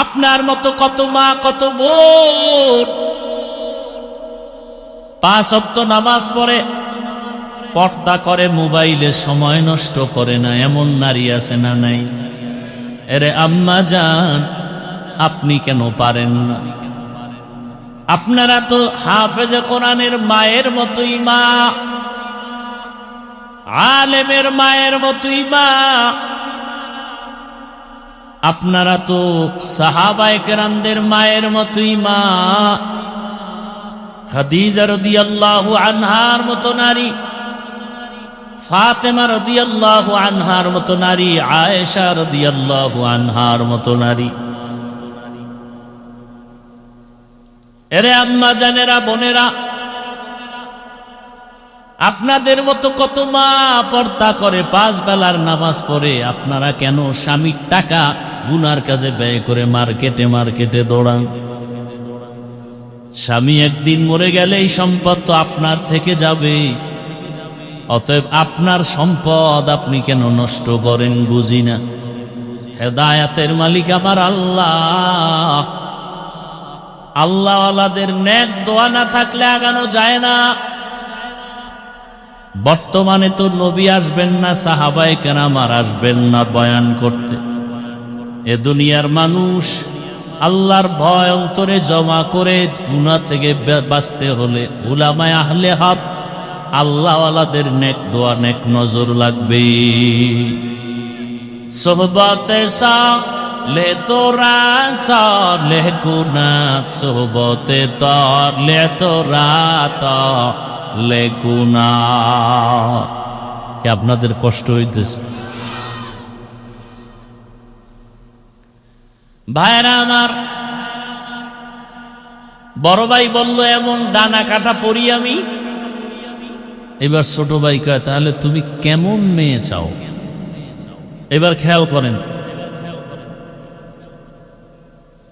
আপনার মতো কত মা, কত বোন 5 ওয়াক্ত নামাজ পড়ে, পর্দা করে, মোবাইলে সময় নষ্ট করে না, এমন নারী আছে না নাই? এরে আম্মা জান, আপনি কেন পারেন না? আপনারা তো হাফেজে কোরআনের মায়ের মতোই মা, আলেমের মায়ের মতোই মা। আপনারা তো সাহাবায়ে কেরামদের মায়ের মতোই মা। খাদিজা রাদিয়াল্লাহু আনহার মতো নারী, ফাতেমা রাদিয়াল্লাহু আনহার মতো নারী, আয়েশা রাদিয়াল্লাহু আনহার মতো নারী। এরে আম্মা জানেরা, বোনেরা, আপনাদের মতো কত মা পর্দা করে, 5 বেলার নামাজ পড়ে। আপনারা কেন স্বামীর টাকা গুনার কাজে ব্যয় করে মার্কেটে মার্কেটে দৌড়ান? স্বামী একদিন মরে গেলে এই সম্পদ তো আপনার থেকে যাবে। অতএব আপনার সম্পদ আপনি কেন নষ্ট করেন? বুঝি না। হেদায়াতের মালিক আমার আল্লাহ। আল্লাহওয়ালাদের নেক দোয়া না থাকলে আগানো যায় না। বর্তমানে তো নবী আসবেন না, সাহাবায়ে কেরাম আর আসবেন না বয়ান করতে। এ দুনিয়ার মানুষ আল্লাহর ভয় অন্তরে জমা করে গুনাহ থেকে বাঁচতে হলে উলামায়ে আহলে হক, আল্লাহওয়ালাদের নেক দোয়া, নেক নজর লাগবে। সোহবতে সালে তোরা সালে গুনাহ, সোহবতে তালে তোরা তালে গুনাহ। কি আপনাদের কষ্ট হইতেছে? ভাইরা আমার, বড় ভাই বলল এমন ডানা কাটা পড়ি আমি। এবার ছোট ভাই কয়, তাহলে তুমি কেমন মেয়ে চাও? এবার খেয়াল করেন।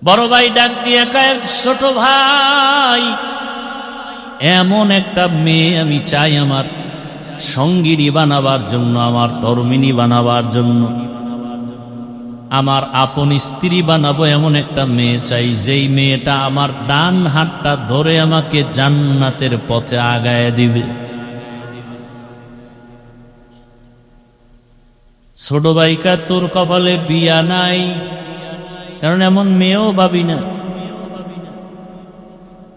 বড় ভাই ডাক দিয়ে কয়, ছোট ভাই, এমন একটা মেয়ে আমি চাই আমার সঙ্গিনী বানাবার জন্য, আমার ধর্মিনী বানাবার জন্য, আমার আপন স্ত্রী বানাবো। এমন একটা মেয়ে চাই যেই মেয়েটা আমার ডান হাতটা ধরে আমাকে জান্নাতের পথে আগায় দিবে। ছোট ভাইকা, তোর কপালে বিয়া নাই, কারণ এমন মেয়েও ভাবি না।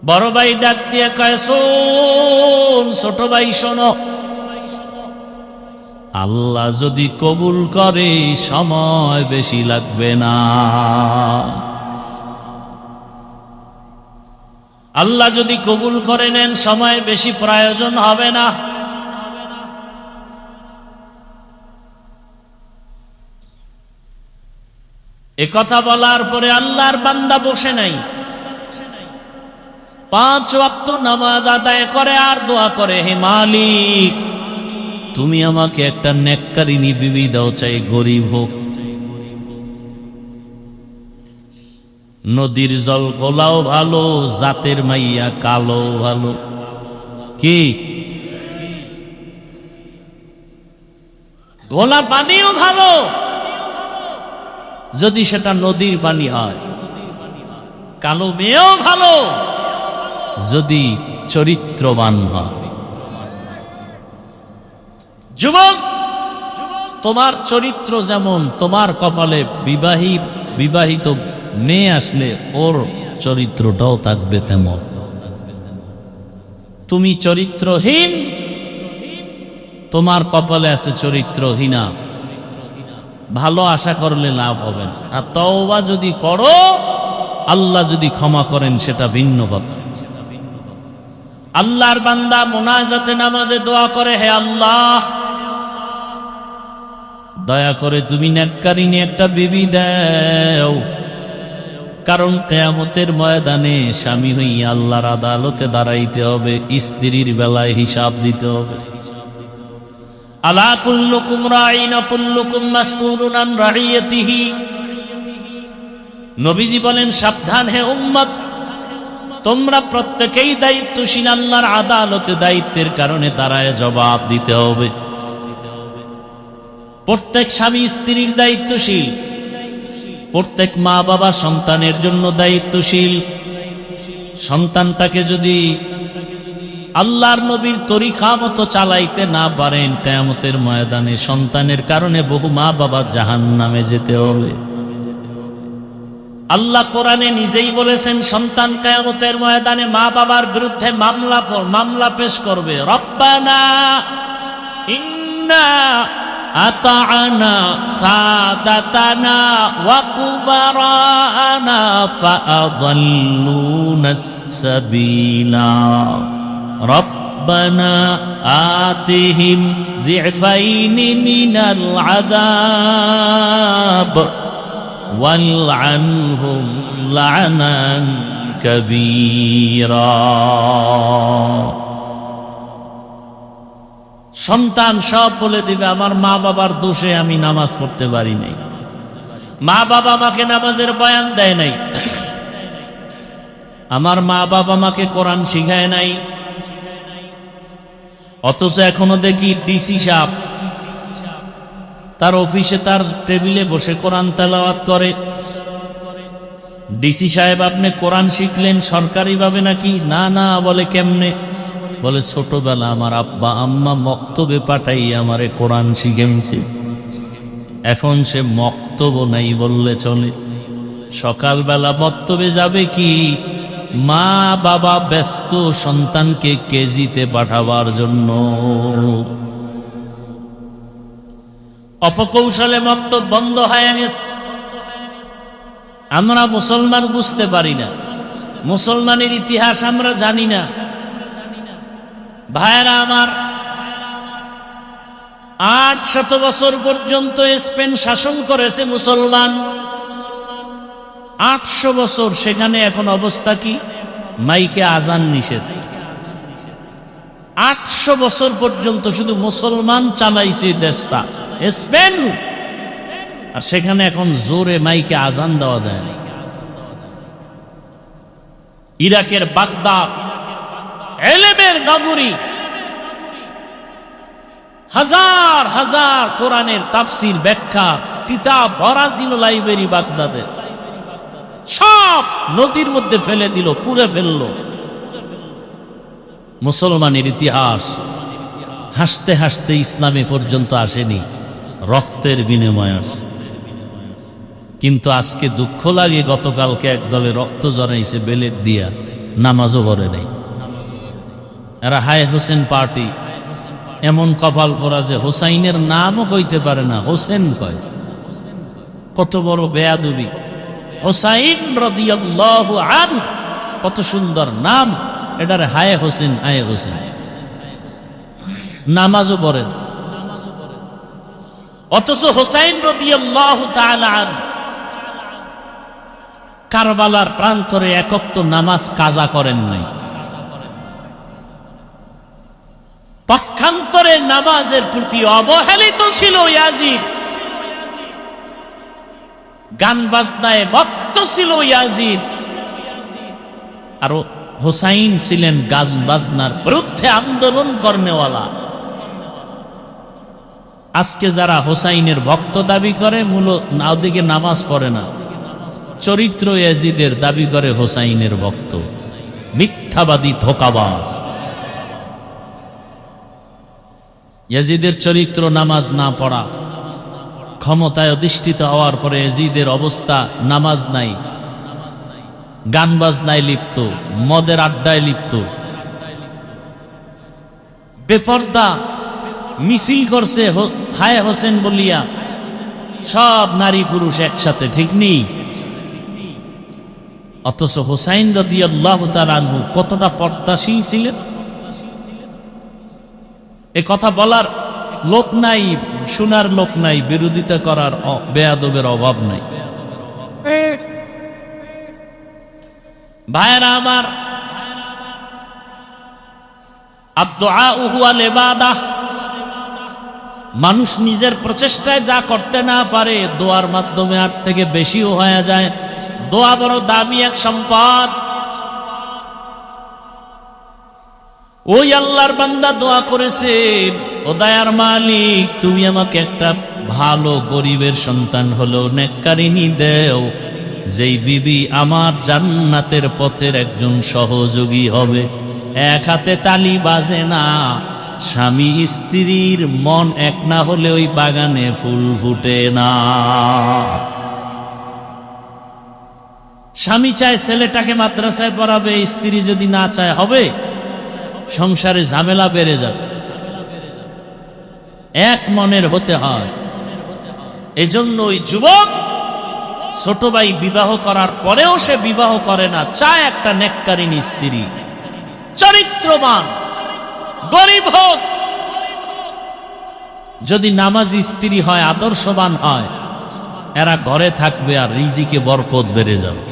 বড় ভাই ডাক দিয়ে কয়, শোন ছোট ভাই, শোনো, আল্লাহ যদি কবুল করে সময় বেশি লাগবে না। আল্লাহ যদি কবুল করে নেন সময় বেশি প্রয়োজন হবে না। এ কথা বলার পরে আল্লাহর বান্দা বসে নাই, 5 ওয়াক্ত নামাজ আদায় করে আর দোয়া করে, হে মালিক, তুমি আমাকে একটা নেককারিনী বিবি দাও, চাই গরিব হোক। নদীর জল গোলাও ভালো, জাতের মাইয়া কালো ভালো। কি গোলা পানিও ভালো যদি সেটা নদীর পানি হয়, কালো মেয়েও ভালো যদি চরিত্রবান হয়। যুবক, তোমার চরিত্র যেমন, তোমার কপালে বিবাহিত মেয়ে আসলে ওর চরিত্রটাও থাকবে তেমন। তুমি চরিত্রহীন, তোমার কপালে আছে চরিত্রহীনা, ভালো আশা করলে লাভ হবে না। আর তওবা যদি করো, আল্লাহ যদি ক্ষমা করেন সেটা ভিন্ন কথা। আল্লাহর বান্দা মুনাজাতে নামাজে দোয়া করে, হে আল্লাহ, দয়া করে তুমি নেককারিনী একটা বিবি দাও, কারণ কিয়ামতের ময়দানে স্বামী হইয়া আল্লাহর আদালতে দাঁড়াইতে হবে, স্ত্রীর বেলায় হিসাব দিতে হবে। আলা কুল্লুকুম রাঈন ওয়া কুল্লুকুম মাসউলুন আন রাঈয়াতিহি। নবীজি বলেন, সাবধান হে উম্মত, তোমরা প্রত্যেকেই দায়িত্বশীল, আল্লাহর আদালতে দায়িত্বের কারণে দাঁড়ায় জবাব দিতে হবে। প্রত্যেক স্বামী স্ত্রীর দায়িত্বশীল, প্রত্যেক মা বাবা সন্তানের জন্য দায়িত্বশীল। সন্তানটাকে যদি আল্লাহর নবীর তরিকা মতো চালাইতে না পারেন, কিয়ামতের ময়দানে সন্তানের কারণে বহু মা বাবা জাহান্নামে যেতে হবে। আল্লাহ কোরআনে নিজেই বলেছেন, সন্তান কিয়ামতের ময়দানে মা বাবার বিরুদ্ধে মামলা পেশ করবে। রব্বানা ইন্না আতা'না সাদাতানা ওয়া কুবারানা ফাআদাল্লুনাস সাবিলা রব্বানা আতিহিম যিফাইনি মিনাল আযাব ওয়ালআনহুম লা'নান কাবীরা। সন্তান সব বলে দিবে, আমার মা বাবার দোষে আমি নামাজ পড়তে পারি নাই, মা বাবা আমাকে নামাজের বয়ান দেয় নাই, আমার মা বাবা আমাকে কোরআন শিখায় নাই। অথচ এখনো দেখি ডিসি সাহেব তার অফিসে তার টেবিলে বসে কোরআন তেলাওয়াত করে। ডিসি সাহেব, আপনি কোরআন শিখলেন সরকারিভাবে নাকি? না না। বলে কেমনে? বলে ছোটবেলা আমার আব্বা আম্মা মক্তবে পাঠাই আমারে কোরআন শিখেছে। এখন সে মক্তব নাই বললে চলে। সকালবেলা মক্তবে যাবে কি? মা বাবা ব্যস্ত সন্তানকে কেজিতে পাঠাবার জন্য। অপকৌশলে মক্তব বন্ধ হয়ে গেছে। আমরা মুসলমান বুঝতে পারি না, মুসলমানের ইতিহাস আমরা জানি না। ভাইরা আমার, 800 বছর পর্যন্ত স্পেন শাসন করেছে মুসলমান। 800 বছর। সেখানে এখন অবস্থা কি? মাইকে আজান নিষেধ। 800 বছর পর্যন্ত শুধু মুসলমান চালাইছে দেশটা, স্পেন। আর সেখানে এখন জোরে মাইকে আজান দেওয়া যায় না। ইরাকের বাগদাদ এলেমের নগরী, হাজার হাজার কোরআনের তাফসির ব্যাখ্যা কিতাব ভরা ছিল লাইব্রেরি বাগদাদে। সব নদীর মধ্যে ফেলে দিল, পুড়ে ফেলল। মুসলমানের ইতিহাস হাসতে হাসতে ইসলামে পর্যন্ত আসেনি, রক্তের বিনিময় আসে। কিন্তু আজকে দুঃখ লাগে, গতকালকে একদলে রক্ত জড়াইছে বেলেট দিয়া, নামাজও পড়ে নাই। এরা হায় হোসেন পার্টি। এমন কপাল পরা যে হোসাইনের নামও কইতে পারে না, হোসেন কয়। কত বড় বেয়াদবি! হোসাইন রাদিয়াল্লাহু আনহু, কত সুন্দর নাম। এটারে হায় হোসেন, হায় হোসেন। নামাজও পড়েন। অথচ হোসাইন রাদিয়াল্লাহু তাআলা আনহু কারবালার প্রান্তরে একক তো নামাজ কাজা করেন নাই। পক্ষান্তরে নামাজের প্রতি অবহেলিত ছিল ইয়াজিদ। গান বাজনায় মত্ত ছিল ইয়াজিদ। আর হোসাইন ছিলেন গান বাজনার বিরুদ্ধে আন্দোলন করেনেওয়ালা। আজকে যারা হোসাইনের ভক্ত দাবি করে, মূলত ওদিকে নামাজ পড়ে না, চরিত্র ইয়াজিদের দাবি করে হোসাইনের ভক্ত। মিথ্যাবাদী, ধোঁকাবাজ। ইয়াজিদের চরিত্র নামাজ না পড়া। ক্ষমতায় অধিষ্ঠিত হওয়ার পরে ইয়াজিদের অবস্থা নামাজ নাই, গান বাজনায় লিপ্ত, মদের আড্ডায় লিপ্ত, বেপর্দা। মিছিল করছে হায় হোসেন বলিয়া, সব নারী পুরুষ একসাথে, ঠিক নেই? অথচ হোসাইন রাদিয়াল্লাহু তাআলা আনহু কতটা পর্দাশীল ছিলেন। এ কথা বলার লোক নাই, শোনার লোক নাই, বিরোধিতা করার বেয়াদবের অভাব নাই। ভাইরা আমার, আদ-দুআউ হুয়াল ইবাদাহ। মানুষ নিজের প্রচেষ্টায় যা করতে না পারে, দোয়ার মাধ্যমে আর থেকে বেশিও হয়ে যায়। দোয়া বড় দামি এক সম্পদ। ওই আল্লাহর বান্দা দোয়া করেছে, ও দয়ার মালিক, তুমি আমাকে একটা ভালো গরিবের সন্তান হলো নেককারিনী দেও, যেই বিবি আমার জান্নাতের পথের একজন সহযোগী হবে। এক হাতে তালি বাজে না, স্বামী স্ত্রীর মন এক না হলে ওই বাগানে ফুল ফুটে না। স্বামী চায় ছেলেটাকে মাদ্রাসায় পড়াবে, স্ত্রী যদি না চায় হবে, সংসারে ঝামেলা বেড়ে যাবে। এক মনের হতে হয়। এজন্য ওই যুবক ছোট ভাই বিবাহ করার পরেও সে বিবাহ করে না, চায় একটা নেককারিনী স্ত্রী, চরিত্রবান, গরিব হোক, যদি নামাজি স্ত্রী হয়, আদর্শবান হয়, এরা ঘরে থাকবে আর রিজিকে বরকত বেড়ে যাবে।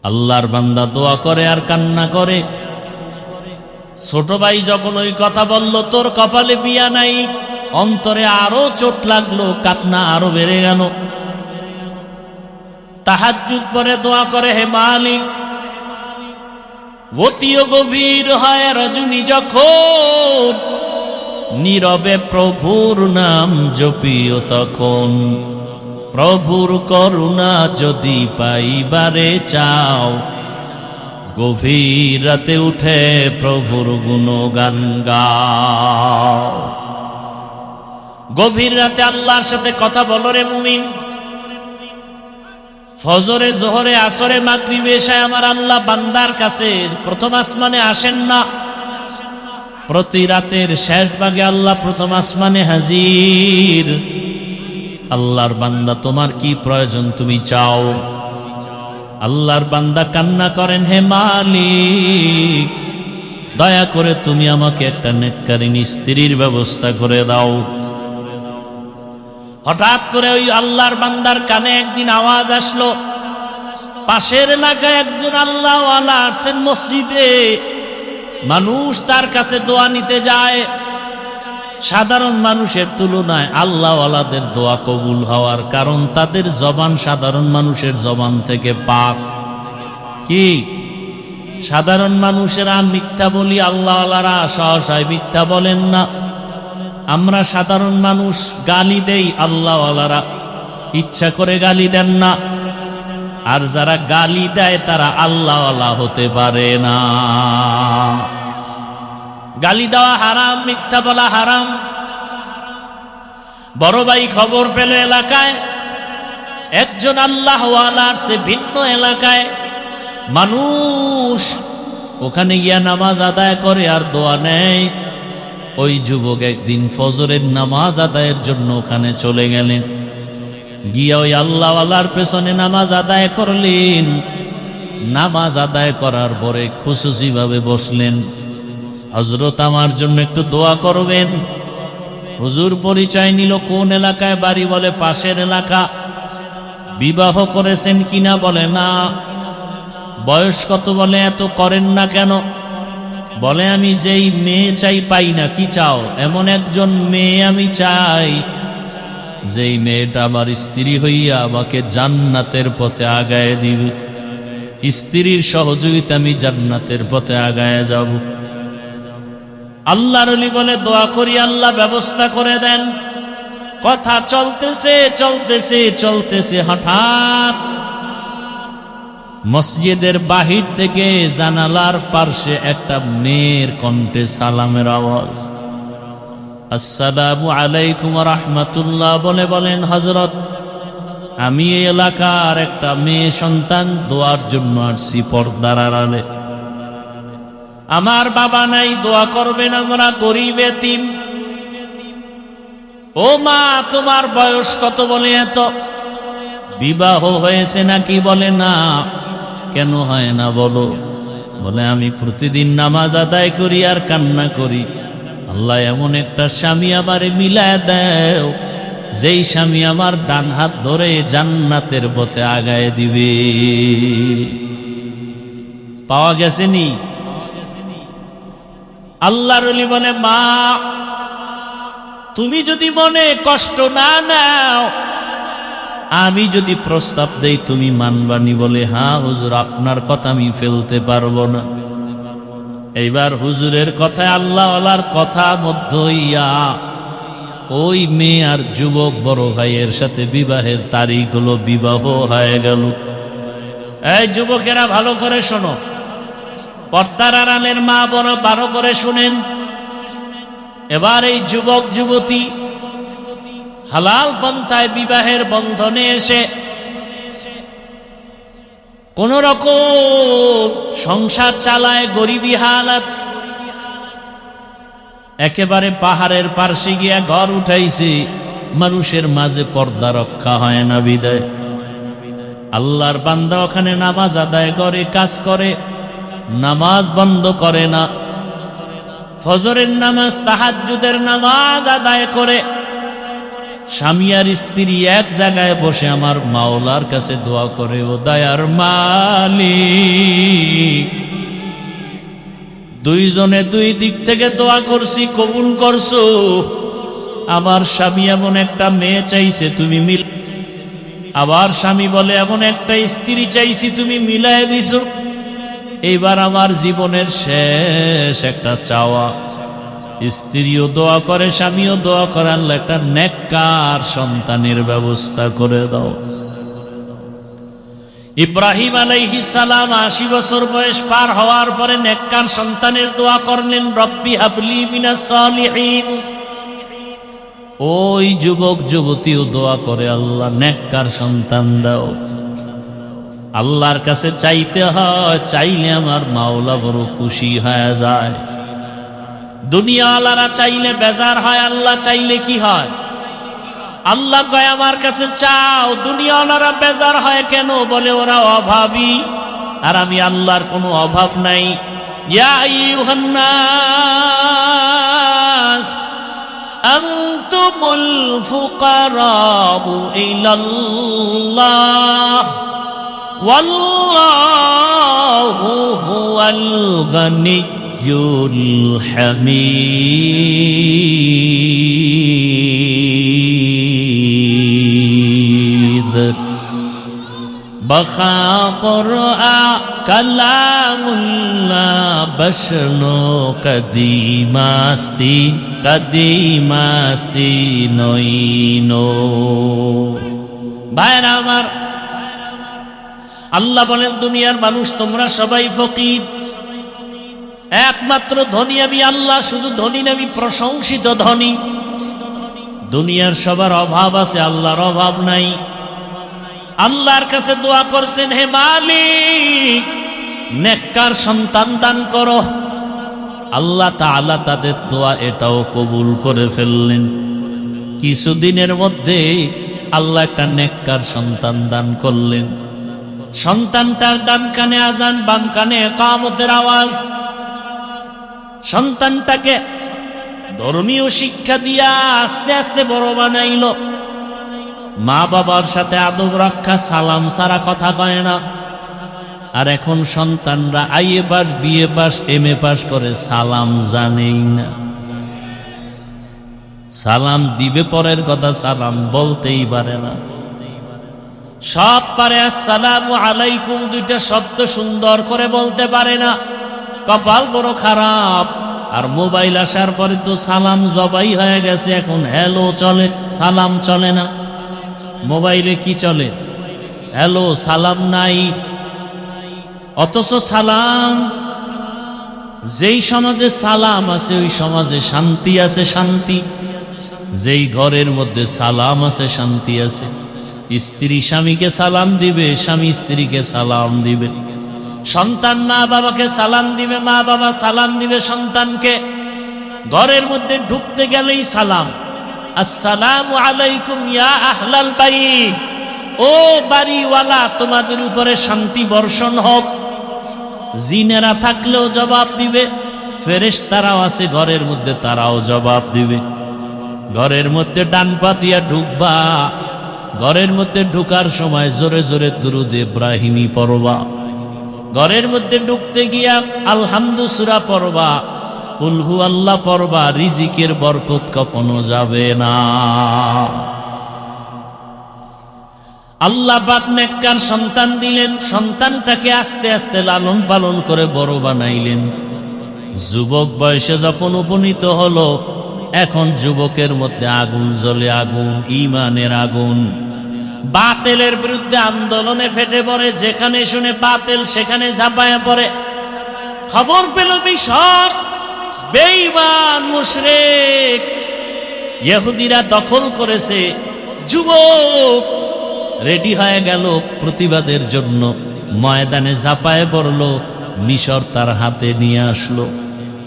আল্লাহর বান্দা দোয়া করে আর কান্না করে। ছোট ভাই যখন ওই কথা বলল, তোর কপালে বিয়া নাই, অন্তরে আরো চোট লাগলো, কান্না আরো বেড়ে গেল। তাহাজ্জুদ পরে দোয়া করে, হে মালিক, অতিও গভীর হয় রজনী যখন, নীরবে প্রভুর নাম জপিও তখন, প্রভুর করুণা যদি পাইবারে চাও, গভীর রাতে উঠে প্রভুর গুণগান গাও। গভীর রাতে আল্লাহর সাথে কথা বলো রে মুমিন। ফজরে, জোহরে, আসরে, মাগরিবে, এশায় আমার আল্লাহ বান্দার কাছে প্রথম আসমানে আসেন না, প্রতি রাতের শেষ ভাগে আল্লাহ প্রথম আসমানে হাজির। আল্লাহর বান্দা, তোমার কি প্রয়োজন তুমি চাও। আল্লাহর বান্দা কান্না করেন, হে মালিক, দয়া করে তুমি আমাকে একটা নেককারিনী স্ত্রীর ব্যবস্থা করে দাও। হঠাৎ করে ওই আল্লাহর বান্দার কানে একদিন আওয়াজ আসলো, পাশের এলাকায় একজন আল্লাহওয়ালা আসছেন মসজিদে, মানুষ তার কাছে দোয়া নিতে যায়। সাধারণ মানুষের তুলনায় আল্লাহওয়ালাদের দোয়া কবুল হওয়ার কারণ তাদের জবান সাধারণ মানুষের জবান থেকে পাক। কি সাধারণ মানুষেরা মিথ্যা বলি, আল্লাহওয়ালারা সহসায় মিথ্যা বলেন না। আমরা সাধারণ মানুষ গালি দেই, আল্লাহওয়ালারা ইচ্ছা করে গালি দেন না। আর যারা গালি দেয় তারা আল্লাহওয়ালা হতে পারে না। গালি দেওয়া হারাম, মিথ্যা বলা হারাম। বড় ভাই খবর পেল এলাকায় একজন আল্লাহওয়ালার সে ভিন্ন এলাকায় মানুষ ওখানে গিয়া নামাজ আদায় করে আর দোয়া নেয়। ওই যুবক একদিন ফজরের নামাজ আদায়ের জন্য ওখানে চলে গেলেন, গিয়া ওই আল্লাহওয়ালার পেছনে নামাজ আদায় করলেন। নামাজ আদায় করার পরে খুশুসি ভাবে বসলেন, হযরত আমার জন্য একটু দোয়া করবেন। হুজুর পরিচয় নিল, কোন এলাকায় বাড়ি, বলে পাশের এলাকা। বিবাহ করেছেন কিনা, বলে না। বয়স কত, বলে এত করেন না কেন, বলে আমি যেই মেয়ে চাই পাই না। কি চাও? এমন একজন মেয়ে আমি চাই যেই মেয়েটা আমার স্ত্রী হইয়া আমাকে জান্নাতের পথে আগায় দিবে, স্ত্রীর সহযোগিতা আমি জান্নাতের পথে আগায় যাব। আল্লাহর ওলি বলে দোয়া করি, আল্লাহ ব্যবস্থা করে দেন। কথা চলতেছে চলতেছে চলতেছে, হঠাৎ মসজিদের বাহির থেকে জানালার পার্শ্বে একটা মেয়ের কণ্ঠে সালামের আওয়াজ। আসসালামু আলাইকুম ওয়া রাহমাতুল্লাহ বলে বলেন, হযরত আমি এই এলাকার একটা মেয়ে সন্তান, দোয়ার জন্য আসছি পর্দার আড়ালে। আমার বাবা নাই, দোয়া করবেন, আমরা গরিব এতিম। ও মা, তোমার বয়স কত? বলে এত। বিবাহ হয়েছে নাকি? বলে না। কেন হয় না বলো? বলে আমি প্রতিদিন নামাজ আদায় করি আর কান্না করি, আল্লাহ এমন একটা স্বামী আমারে মিলায় দেও যেই স্বামী আমার ডান হাত ধরে জান্নাতের পথে আগায় দিবে। পাওয়া গেছেনি? আল্লাহর ওলি বলে, মা তুমি যদি মনে কষ্ট না নাও, আমি যদি প্রস্তাব দেই তুমি মানবানি? বলে হ্যাঁ হুজুর, আপনার কথা আমি ফেলতে পারবো না। এইবার হুজুরের কথায় আল্লাহওয়ালার কথা মধ্য হইয়া ওই মেয়ে আর যুবক বড় ভাইয়ের সাথে বিবাহের তারিখ হলো, বিবাহ হয়ে গেল। এই যুবকেরা ভালো করে শোনো, পর্দার আড়ালের মা বড় ভালো করে শুনেন। এবার এই যুবক যুবতী হালাল পন্থায় বিবাহের বন্ধনে এসে কোন রকম সংসার চালায়, গরিবী হালাত। একেবারে পাহাড়ের পার্শ্বে গিয়া ঘর উঠাইছে, মানুষের মাঝে পর্দা রক্ষা হয় না বিদায় আল্লাহর বান্দা ওখানে নামাজ আদায় করে, কাজ করে, নামাজ বন্ধ করে না। ফজরের নামাজ, তাহাজ্জুদের নামাজ আদায় করে। স্বামী আর স্ত্রী এক জায়গায় বসে আমার মাওলার কাছে দোয়া করে, ও দয়ার মালিক, দুইজনে দুই দিক থেকে দোয়া করছি, কবুল করছো। আমার স্বামী এমন একটা মেয়ে চাইছে, তুমি মিল। আবার স্বামী বলে এমন একটা স্ত্রী চাইছি, তুমি মিলাই দিছো। এইবার আমার জীবনের শেষ একটা চাওয়া। স্ত্রীও দোয়া করে, স্বামীও দোয়া করে, আল্লাহ একটা নেককার সন্তানের ব্যবস্থা করে দাও। ইব্রাহিম আলাইহিস সালাম ৮০ বছর বয়স পার হওয়ার পরে নেককার সন্তানের দোয়া করলেন, রব্বি হাবলি মিনাস সালিহিন। ওই যুবক যুবতীও দোয়া করে, আল্লাহ নেককার সন্তান দাও। আল্লাহর কাছে চাইতে হয়, চাইলে আমার মাওলা বড় খুশি হয়ে যায়। দুনিয়াওয়ালারা চাইলে বেজার হয়, আল্লাহ চাইলে কি হয়? আল্লাহ কয় আমার কাছে চাও। দুনিয়াওয়ালারা বেজার হয় কেন? বলে ওরা অভাবী, আর আমি আল্লাহর কোনো অভাব নাই। ইয়া আইয়ুহান নাস আনতুমুল ফুকারাউ ইলাল্লাহ ওয়াল্লাহু হুয়াল গনিয়্যুল হামিদ। বখা কুরআ কালামুল্লাহ বশনো কদিমাস্তি কদিমাস্তি নইনো। ভাইরা আমার, আল্লাহ বলেন দুনিয়ার মানুষ তোমরা সবাই ফকির, একমাত্র ধনী আমি আল্লাহ। শুধু ধনী না, আমি প্রশংসিত ধনী। দুনিয়ার সবার অভাব আছে, আল্লাহর অভাব নাই। আল্লাহর কাছে দোয়া করছেন, হে মালিক নেককার সন্তান দান করো। আল্লাহ তাআলা তাদের দোয়া এটাও কবুল করে ফেললেন। কিছুদিনের মধ্যে আল্লাহ একটা নেককার সন্তান দান করলেন। সন্তানটার ডান কানে আজান, বাম কানে ইকামতের আওয়াজ। সন্তানটাকে ধর্মীয় শিক্ষা দিয়া আস্তে আস্তে বড় বানাইল। মা বাবার সাথে আদব রক্ষা, সালাম সারা কথা কয় না। আর এখন সন্তানরা IA pass, BA pass, MA pass করে, সালাম জানেই না। সালাম দিবে পরের কথা, সালাম বলতেই পারে না। সব পারে, আসসালামু আলাইকুম দুইটা শব্দ সুন্দর করে বলতে পারে না। কপাল বড় খারাপ। আর মোবাইল আসার পরে তো সালাম জবাই হয়ে গেছে। এখন হ্যালো চলে, সালাম চলে না। মোবাইলে কি চলে? হ্যালো, সালাম নাই। অথচ সালাম, যেই সমাজে সালাম আছে ওই সমাজে শান্তি আছে, শান্তি। যেই ঘরের মধ্যে সালাম আছে শান্তি আছে। স্ত্রী স্বামীকে সালাম দিবে, স্বামী স্ত্রীকে সালাম দিবে, সন্তান মা বাবাকে সালাম দিবে, মা বাবা সালাম দিবে সন্তানকে। ঘরের মধ্যে ঢুকতে গেলেই সালাম, আসসালামু আলাইকুম ইয়া আহলাল বাইত, ও বাড়িওয়ালা তোমাদের উপরে শান্তি বর্ষণ হোক। জিনেরা থাকলেও জবাব দিবে, ফেরেশতারাও আছে ঘরের মধ্যে, তারাও জবাব দিবে। ঘরের মধ্যে ডান পা দিয়া ঢুকবা, ঘরের মধ্যে ঢুকার সময় জোরে জোরে দুরূদ ইব্রাহিমি পড়বা। ঘরের মধ্যে ঢুকতে গিয়া আলহামদু সূরা পড়বা, কুল হু আল্লাহ পড়বা। রিজিকের বরকত কখনো যাবে না। আল্লাহ পাক নেককার সন্তান দিলেন। সন্তানটাকে আস্তে আস্তে লালন পালন করে বড় বানাইলেন। যুবক বয়সে যখন উপনীত হলো, এখন যুবকের মধ্যে আগুন জ্বলে, আগুন, ঈমানের আগুন। বাতিলের বিরুদ্ধে আন্দোলনে ফেটে পড়ে। যেখানে শুনে বাতিল সেখানে ঝাঁপায়া পড়ে। খবর পেল মিশর বেঈমান মুশরিক ইহুদিরা দখল করেছে। যুবক রেডি হয়ে গেল প্রতিবাদের জন্য। ময়দানে ঝাঁপায় পড়লো, মিশর তার হাতে নিয়ে আসলো।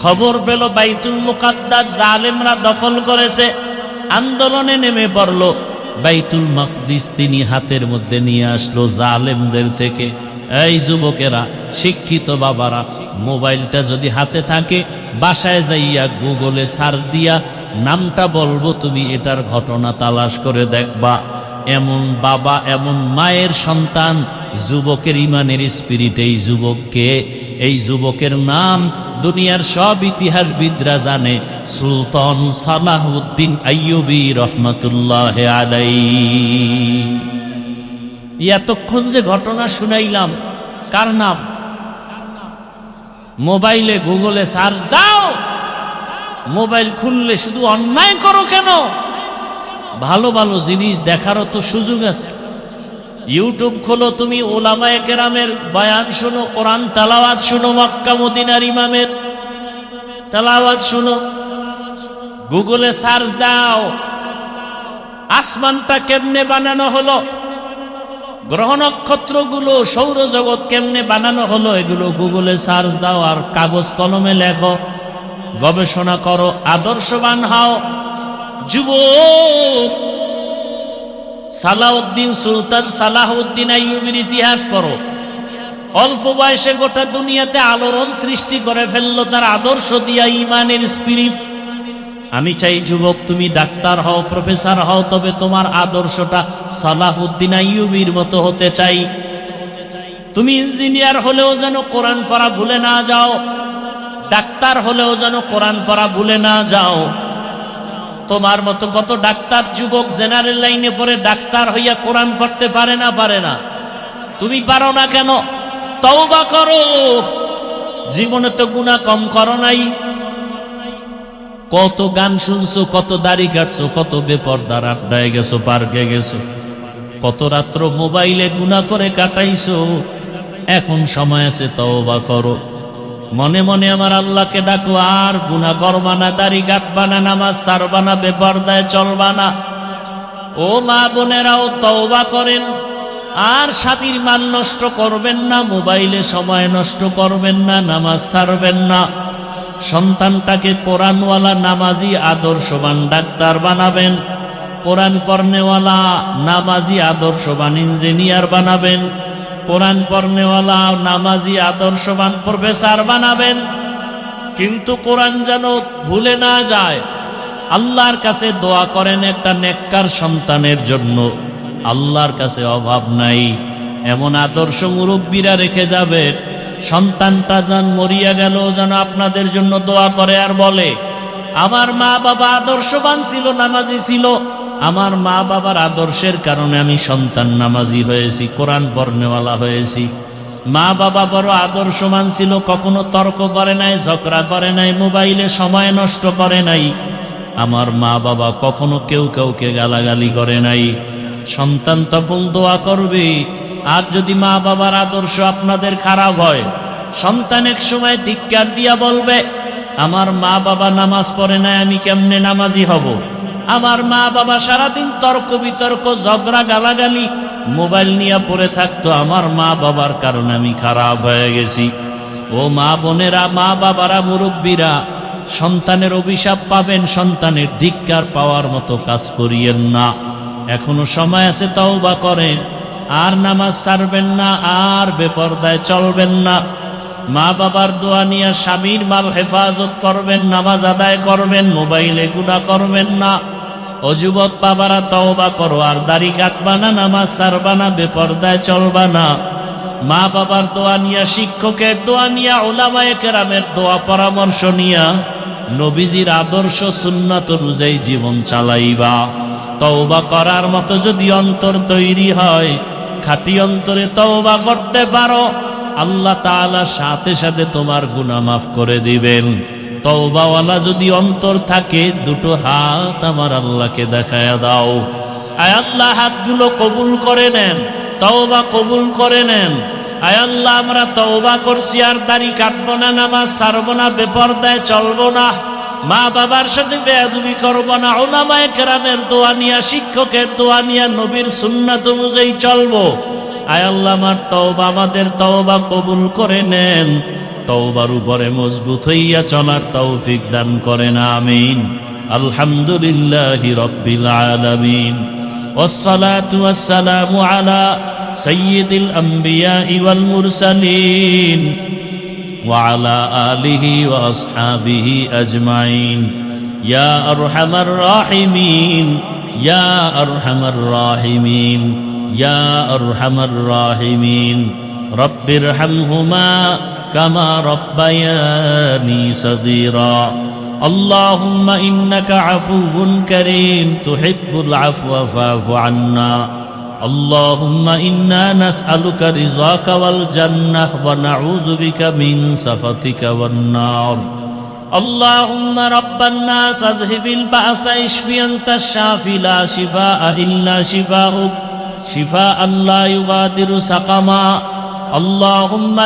খবর পেল বাইতুল মুকাদ্দাস জালেমরা দখল করেছে, আন্দোলনে নেমে পড়লো। বাইতুল মাকদিস তিনি হাতের মধ্যে নিয়ে আসলো জালেমদের থেকে। এই যুবকেরা, শিক্ষিত বাবারা, মোবাইলটা যদি হাতে থাকে, বাসায় যাইয়া গুগলে সার্চ দিয়া নামটা বলবো, তুমি এটার ঘটনা তালাশ করে দেখবা। এমন বাবা, এমন মায়ের সন্তান, যুবকের ইমানের স্পিরিট। এই যুবককে, এই যুবকের নাম দুনিয়ার সব ইতিহাসবিদরা জানে, সুলতান সালাহউদ্দিন আইয়ুবী রহমাতুল্লাহ আলাইহি। এতক্ষণ যে ঘটনা শুনাইলাম, কার নাম? মোবাইলে গুগলে সার্চ দাও, মোবাইল খুললে শুধু অন্যায় করো কেন? ভালো ভালো জিনিস দেখারও তো সুযোগ আছে। ইউটিউব খোলো, তুমি ওলামায়ে কেরামের বয়ান শোনো, কোরআন তেলাওয়াত শোনো, মক্কা মদিনার ইমামের তেলাওয়াত শোনো। গুগলে সার্চ দাও, আসমানটা কেমনে বানানো হলো, গ্রহ নক্ষত্রগুলো, সৌরজগৎ কেমনে বানানো হলো, এগুলো গুগলে সার্চ দাও। আর কাগজ কলমে লেখো, গবেষণা করো, আদর্শবান হও। যুবক, সালাউদ্দিন, সুলতান সালাহউদ্দিন আইয়ুবীর ইতিহাস পড়ো। অল্প বয়সে গোটা দুনিয়াতে আলোড়ন সৃষ্টি করে ফেললো তার আদর্শ দিয়া, ইমানের স্পিরিট। আমি চাই যুবক, তুমি ডাক্তার হও, প্রফেসর হও, তবে তোমার আদর্শটা সালাহউদ্দিন আইয়ুবীর মতো হতে চাই। তুমি ইঞ্জিনিয়ার হলেও যেন কোরআন পড়া ভুলে না যাও, ডাক্তার হলেও যেন কোরআন পড়া ভুলে না যাও। তোমার মতো কত ডাক্তার যুবক জেনারেল লাইনে পড়ে ডাক্তার হইয়া কোরআন পড়তে পারে না? পারে না। তুমি পারো না কেন? তওবা করো। জীবনে তো গুনাহ কম করো নাই। কত গান শুনছো, কত দাড়ি কাটছো, কত বেপরদার আড্ডায় গেছো, পার্কে গেছো, কত রাত্র মোবাইলে গুনাহ করে কাটাইছো। এখন সময় আছে, তওবা করো। মনে মনে আমার আল্লাহকে ডাকো, আর গুনাহ করবা না, দাড়ি কাটবা না, নামাজ ছাড়বা না, বেপরদায় চলবা না। ও মা বোনেরাও তওবা করেন। আর স্বামীর মান নষ্ট করবেন না, মোবাইলে সময় নষ্ট করবেন না, নামাজ ছাড়বেন না। সন্তানটাকে কোরআনওয়ালা, নামাজি, আদর্শবান ডাক্তার বানাবেন। কোরআন পড়নেওয়ালা, নামাজি, আদর্শবান ইঞ্জিনিয়ার বানাবেন। কোরআন পড়নেওয়ালা, নামাজি, আদর্শবান প্রফেসর বানাবেন। কিন্তু কোরআন যেন ভুলে না যায়। আল্লাহর কাছে দোয়া করেন একটা নেককার সন্তানের জন্য। আল্লাহর কাছে অভাব নাই। এমন আদর্শ মুরব্বীরা রেখে যাবে, সন্তানটা যেন মরিয়া গেল যেন আপনাদের জন্য দোয়া করে আর বলে, আমার মা বাবা আদর্শবান ছিল, নামাজি ছিল, আমার মা বাবার আদর্শের কারণে আমি সন্তান নামাজি হয়েছি, কোরআন পড়নেওয়ালা হয়েছি। মা বাবা বড় আদর্শবান ছিল, কখনো তর্ক করে নাই, ঝগড়া করে নাই, মোবাইলে সময় নষ্ট করে নাই। আমার মা বাবা কখনো কেউ কাউকে গালাগালি করে নাই। সন্তান তখন দোয়া করবে। আর যদি মা বাবার আদর্শ আপনাদের খারাপ হয়, সন্তান এক সময় ধিক্কার দিয়া বলবে, আমার মা বাবা নামাজ পড়ে নাই, আমি কেমনে নামাজি হব? আমার মা বাবা সারাদিন তর্ক বিতর্ক, ঝগড়া, গালাগালি, মোবাইল নিয়ে পড়ে থাকতো, আমার মা বাবার কারণে আমি খারাপ হয়ে গেছি। ও মা বোনেরা, মা বাবারা, মুরব্বীরা, সন্তানের অভিশাপ পাবেন, সন্তানের ধিক্কার পাওয়ার মতো কাজ করিয়েন না। এখনো সময় আছে, তওবা করেন। আর নামাজ ছাড়বেন না, আর বেপরদায় চলবেন না। মা বাবার দোয়া নিয়ে স্বামীর মাল হেফাজত করবেন, নামাজ আদায় করবেন, মোবাইলে গুনাহ করবেন না। ও যুবক বাবারা, তওবা করো। আর দাড়ি কাটবা না, নামাজ ছাড়বা না, বেপরদায় চলবা না। মা বাবার দোয়া নিয়া, শিক্ষকের দোয়া নিয়া, উলামায়ে কেরামের দোয়া পরামর্শ নিয়া নবীজির আদর্শ সুন্নাত অনুযায়ী জীবন চালাইবা। তওবা করার মতো যদি অন্তর তৈরি হয়, খাঁটি অন্তরে তওবা করতে পারো, আল্লাহ তাআলা সাথে সাথে তোমার গুনাহ মাফ করে দিবেন। তওবাওয়ালা যদি অন্তর থাকে, দুটো হাত আমার আল্লাহকে দেখায়া দাও। আয় আল্লাহ, হাতগুলো কবুল করে নেন, তওবা কবুল করে নেন। আয় আল্লাহ, আমরা তওবা করছি, আর দাড়ি কাটবো না, নামাজ ছাড়বো না, বেপরদায় চলবো না, মা বাবার সাথে বেয়াদবি করবো না, উলামায়ে কেরামের দোয়া নিয়া, শিক্ষকের দোয়া নিয়া, নবীর সুন্নাত অনুযায়ী চলবো। আয় আল্লাহ আমার তওবা আমাদের তওবা কবুল করে নেন, তওবার উপরে মজবুত হইয়া চলার তৌফিক দান করেন, আমিন। আলহামদুলিল্লাহি রাব্বিল আলামিন, ওয়াসসালাতু ওয়াসসালামু আলা সাইয়্যিদিল আমবিয়াই ওয়াল মুরসালিন ওয়া আলা আলিহি ওয়া আসহাবিহি আজমাইন। ইয়া আরহামার রাহিমিন, ইয়া আরহামার রাহিমিন, ইয়া আরহামার রাহিমিন। রব্বিরহামহুমা কামা রব্বায়ানি সগীরা। আল্লাহুম্মা ইন্নাকা আফুউন কারীম তুহিব্বুল আফওয়া ফা'ফু আন্না। আল্লাহুম্মা ইন্না নাসআলুকা রিযাকা ওয়াল জান্নাহ ওয়া নাউযু বিকা মিন সাখাতিকা ওয়ান নার। আল্লাহুম্মা রাব্বান নাস আযহিবিল বা'সা ইশফি আনতাশ শাফি লা শিফাআ ইল্লা শিফাউক শিফাআন লা ইউগাদিরু সাকামা। আল্লাহুম্মা